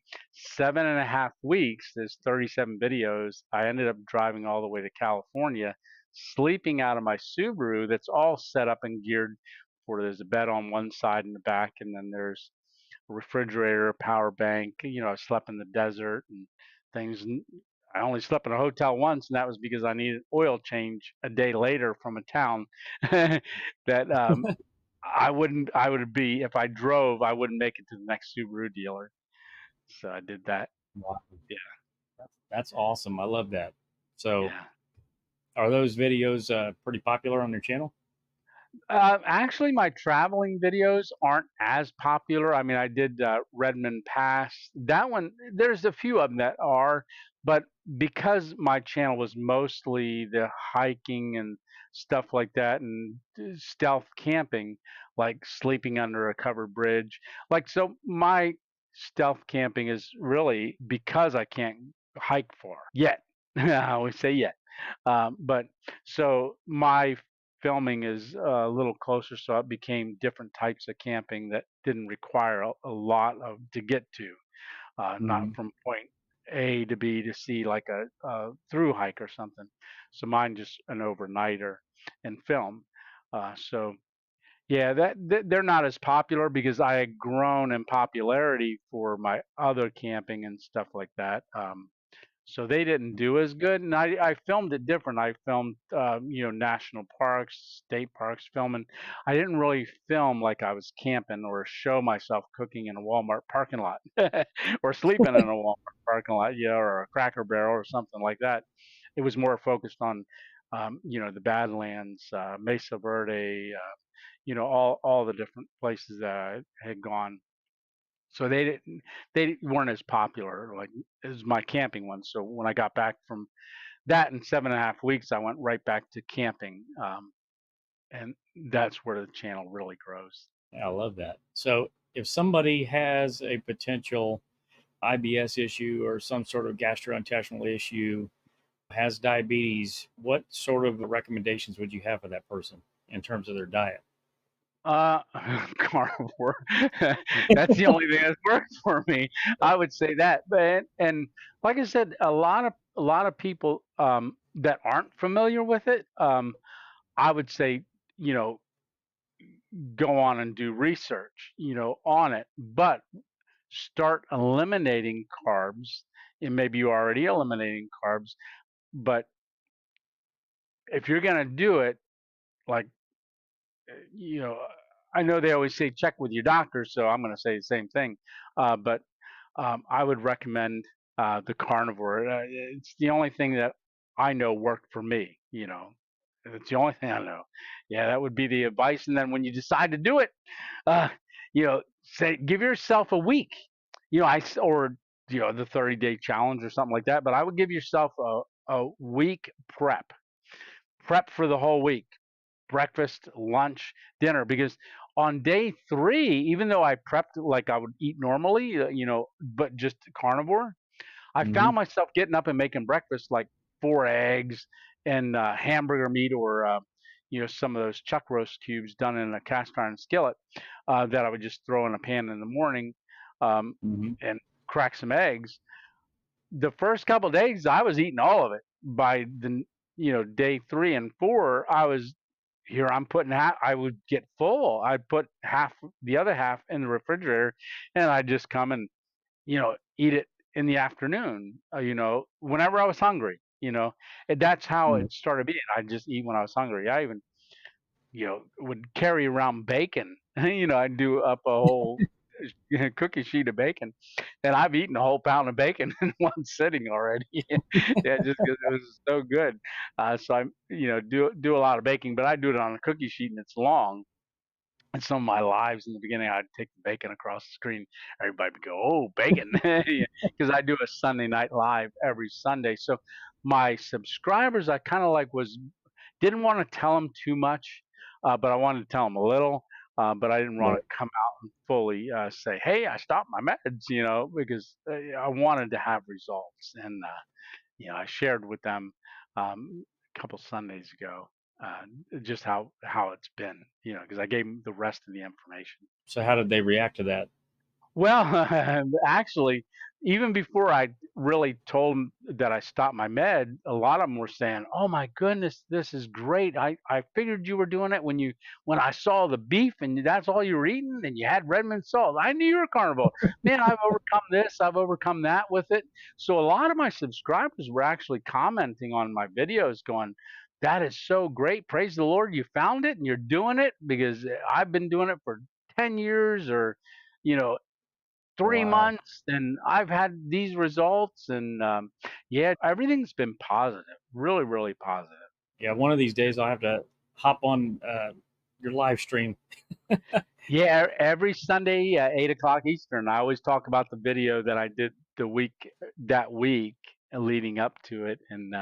7.5 weeks. There's 37 videos. I ended up driving all the way to California, sleeping out of my Subaru that's all set up and geared for. There's a bed on one side and the back, and then there's a refrigerator, a power bank. I slept in the desert and things. I only slept in a hotel once, and that was because I needed oil change a day later from a town that I would be, if I drove, I wouldn't make it to the next Subaru dealer. So I did that. Wow. Yeah, That's awesome. I love that. So, yeah. are those videos pretty popular on your channel? Actually, my traveling videos aren't as popular. I mean, I did Redmond Pass. That one, there's a few of them that are, but because my channel was mostly the hiking and stuff like that and stealth camping, like sleeping under a covered bridge. So my stealth camping is really because I can't hike far yet. I always say yet. But so my filming is a little closer, so it became different types of camping that didn't require a lot of to get to, not Hmm. from point A to B to C like a through hike or something. So mine just an overnighter and film. So yeah, they're not as popular because I had grown in popularity for my other camping and stuff like that. So they didn't do as good, and I filmed it different. I filmed national parks, state parks, filming. I didn't really film like I was camping or show myself cooking in a Walmart parking lot or sleeping in a Walmart parking lot, or a Cracker Barrel or something like that. It was more focused on the Badlands, Mesa Verde, all the different places that I had gone. So they weren't as popular like as my camping ones. So when I got back from that in 7.5 weeks, I went right back to camping, and that's where the channel really grows. Yeah, I love that. So, if somebody has a potential IBS issue or some sort of gastrointestinal issue, has diabetes, what sort of recommendations would you have for that person in terms of their diet? Uh, Carnivore. That's the only thing that works for me. I would say that. But and like I said, a lot of people that aren't familiar with it, I would say, you know, go on and do research, on it. But start eliminating carbs, and maybe you're already eliminating carbs, but if you're going to do it, like, you know, I know they always say check with your doctor, so I'm going to say the same thing. But I would recommend the carnivore. It's the only thing that I know worked for me. It's the only thing I know. Yeah, that would be the advice. And then when you decide to do it, uh, say give yourself a week. Or the 30-day challenge or something like that. But I would give yourself a week prep for the whole week, breakfast, lunch, dinner, because on day 3, even though I prepped like I would eat normally, but just carnivore, I Hmm. found myself getting up and making breakfast like 4 eggs and hamburger meat, or some of those chuck roast cubes done in a cast iron skillet, that I would just throw in a pan in the morning, um, Hmm. and crack some eggs. the first couple of days, I was eating all of it. By the day 3 and 4, I was here. I'm putting half. I would get full. I'd put half, the other half, in the refrigerator, and I'd just come and eat it in the afternoon. Whenever I was hungry. And that's how Mm. it started being. I just eat when I was hungry. I even would carry around bacon. I'd do up a whole cookie sheet of bacon, and I've eaten a whole pound of bacon in one sitting already. Yeah, just because it was so good. So I, do a lot of baking, but I do it on a cookie sheet, and it's long. And some of my lives in the beginning, I'd take the bacon across the screen. Everybody would go, "Oh, bacon," because I do a Sunday night live every Sunday. So my subscribers, I kind of like was didn't want to tell them too much, but I wanted to tell them a little. But I didn't want Right. to come out and fully say, "Hey, I stopped my meds," because I wanted to have results. And I shared with them a couple Sundays ago just how it's been, because I gave them the rest of the information. So how did they react to that? Well, actually, even before I really told them that I stopped my med, a lot of them were saying, "Oh my goodness, this is great. I figured you were doing it when I saw the beef and that's all you were eating and you had Redmond salt. I knew you were carnivore. Man, I've overcome this, I've overcome that with it." So a lot of my subscribers were actually commenting on my videos, going, "That is so great. Praise the Lord, you found it and you're doing it, because I've been doing it for 10 years or." You know, three Wow. months and I've had these results. And yeah, everything's been positive, really, really positive. Yeah, one of these days I'll have to hop on your live stream. Yeah, every Sunday at 8 o'clock Eastern, I always talk about the video that I did that week leading up to it. And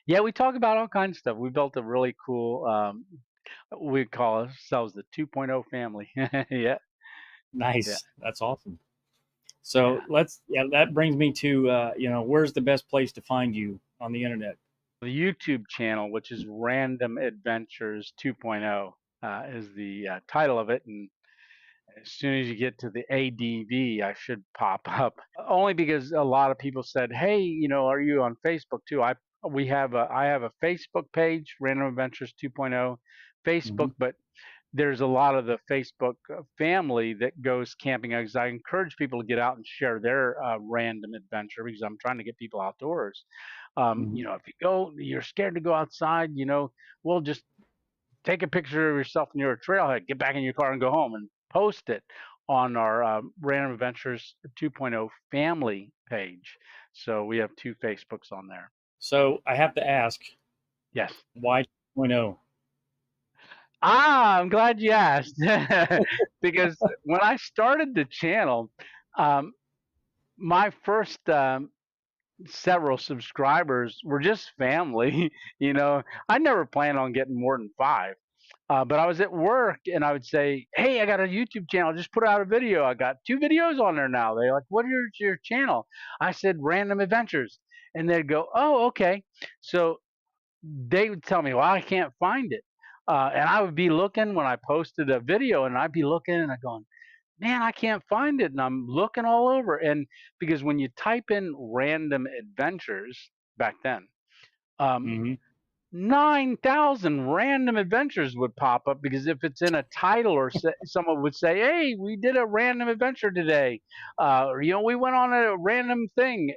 yeah, we talk about all kinds of stuff. We built a really cool, we call ourselves the 2.0 family. Yeah, yeah, Nice. That's awesome. yeah. So yeah, that brings me to, where's the best place to find you on the internet? The YouTube channel, which is Random Adventures 2.0, is the title of it. And as soon as you get to the ADV, I should pop up. Only because a lot of people said, "Hey, are you on Facebook too?" I have a Facebook page, Random Adventures 2.0 Hmm. Facebook, but there's a lot of the Facebook family that goes camping, because I encourage people to get out and share their random adventure, because I'm trying to get people outdoors. Hmm. If you're scared to go outside, we'll just take a picture of yourself near a trailhead, get back in your car and go home and post it on our Random Adventures 2.0 family page. So we have two Facebooks on there. So I have to ask, Yes. why 2.0? I'm glad you asked. Because when I started the channel, um, my first several subscribers were just family. I never planned on getting more than five. But I was at work and I would say, "Hey, I got a YouTube channel. Just put out a video. I got two videos on there now." They're like, "What is your channel?" I said, "Random Adventures." And they'd go, "Oh, okay." So they would tell me, "Well, I can't find it." And I would be looking when I posted a video, and I'd be looking and I'm going, "Man, I can't find it." And I'm looking all over. And because when you type in Random Adventures back then, um, Hmm. 9,000 random adventures would pop up, because if it's in a title, or someone would say, "Hey, we did a random adventure today," or we went on a random thing.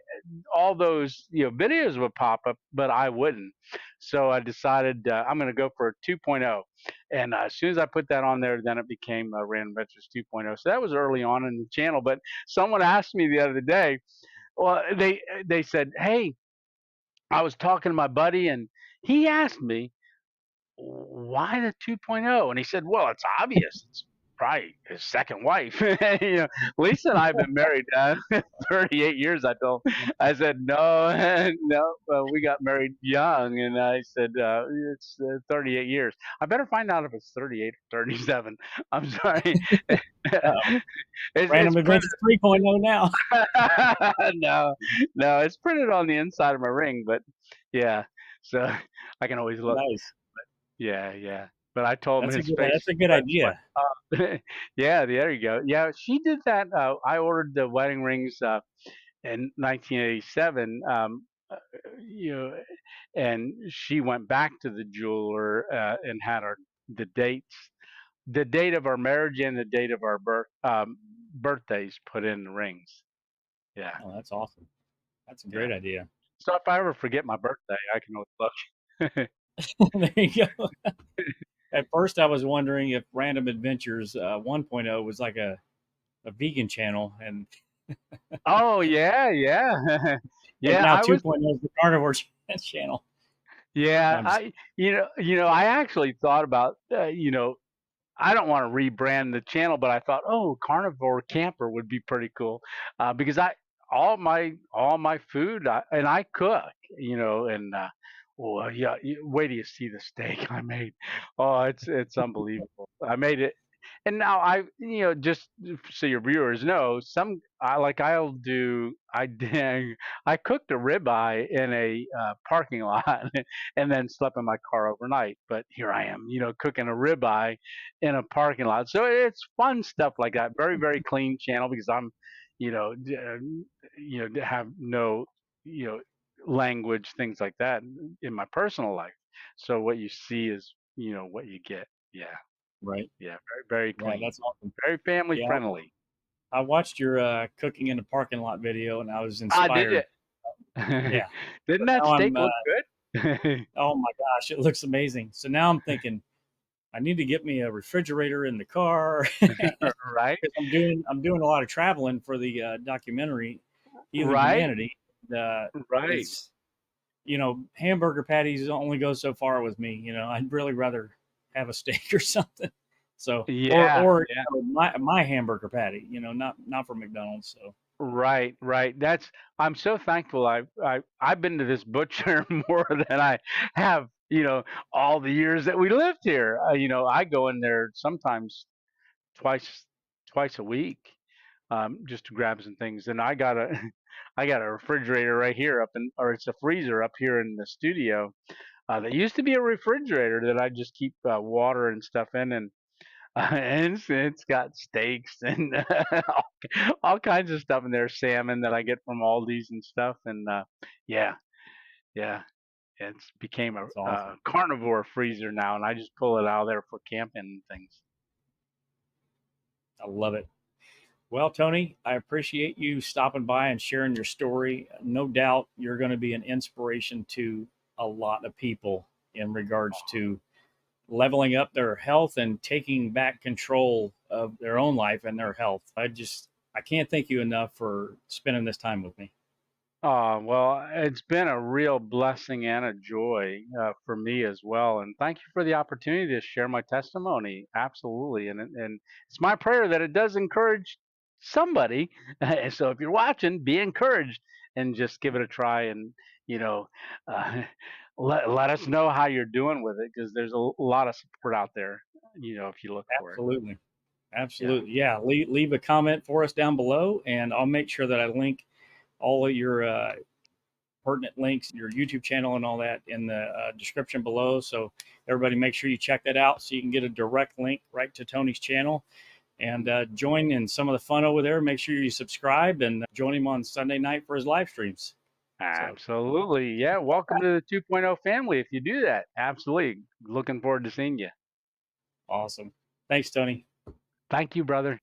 All those videos would pop up, but I wouldn't. So I decided I'm going to go for a 2.0. And as soon as I put that on there, then it became Random Adventures 2.0. So that was early on in the channel. But someone asked me the other day, well, they said, "Hey, I was talking to my buddy and he asked me, why the 2.0?" And he said, "Well, it's obvious. It's probably his second wife." Lisa and I have been married 38 years. I said, "No, no, we got married young." And I said, "It's 38 years. I better find out if it's 38 or 37." I'm sorry. Uh-oh. It's Random printed. Adventures 3.0 now. No, no, it's printed on the inside of my ring, but yeah, so I can always look. Nice. Yeah, yeah. But I told him That's a his good. face That's a good expression idea. was, yeah, there you go. Yeah, she did that. I ordered the wedding rings in 1987, you know, and she went back to the jeweler and had the dates, the date of our marriage and the date of our birthdays put in the rings. Yeah, Oh, that's awesome. That's a yeah. great idea. So if I ever forget my birthday, I can always look. There you go. At first, I was wondering if Random Adventures 1.0 was like a vegan channel, Oh yeah, yeah, and yeah. now I was 2.0 is the Carnivore channel. No, Yeah, I'm just I actually thought about, I don't want to rebrand the channel, but I thought, oh, Carnivore Camper would be pretty cool, because all my food, and I cook, and well, yeah, wait till you see the steak I made. Oh, it's unbelievable. I made it, and now just so your viewers know, I did I cooked a ribeye in a parking lot and then slept in my car overnight. But here I am, cooking a ribeye in a parking lot. So it's fun stuff like that. Very, very clean channel because I'm, have no, you know, language, things like that in my personal life. So what you see is, what you get. Yeah. right. Yeah. Very, very Yeah, clean. that's awesome. Very family Yeah, friendly. I watched your cooking in the parking lot video, and I was I did inspired. it. Yeah. Didn't So that now I'm. steak look good? Oh my gosh, it looks amazing. So now I'm thinking I need to get me a refrigerator in the car because Right. I'm doing a lot of traveling for the documentary Healing Right. Humanity. Right. It's hamburger patties only go so far with me. I'd really rather have a steak or something. So Yeah. Yeah. my hamburger patty. Not from McDonald's. So Right, right. I'm so thankful. I've been to this butcher more than I have, all the years that we lived here. I go in there sometimes twice twice a week, just to grab some things. And I got a I got a refrigerator right here or it's a freezer up here in the studio. That used to be a refrigerator that I just keep water and stuff in, and and it's got steaks and all kinds of stuff in there, salmon that I get from Aldi's and stuff. And yeah, yeah, it's became that's a awesome. carnivore freezer now, and I just pull it out of there for camping and things. I love it. Well, Tony, I appreciate you stopping by and sharing your story. No doubt you're going to be an inspiration to a lot of people in regards to leveling up their health and taking back control of their own life and their health. I can't thank you enough for spending this time with me. Oh, well, it's been a real blessing and a joy for me as well. And thank you for the opportunity to share my testimony. Absolutely. And it's my prayer that it does encourage somebody. So if you're watching, be encouraged and just give it a try and, you know, uh, let us know how you're doing with it because there's a lot of support out there, if you look for it. Absolutely. Yeah. Absolutely. Yeah. Leave a comment for us down below, and I'll make sure that I link all of your pertinent links, your YouTube channel, and all that in the description below. So everybody, make sure you check that out so you can get a direct link right to Tony's channel and join in some of the fun over there. Make sure you subscribe and join him on Sunday night for his live streams. So Absolutely. Yeah. Welcome to the 2.0 family if you do that. Absolutely. Looking forward to seeing you. awesome. Thanks, Tony. Thank you, brother.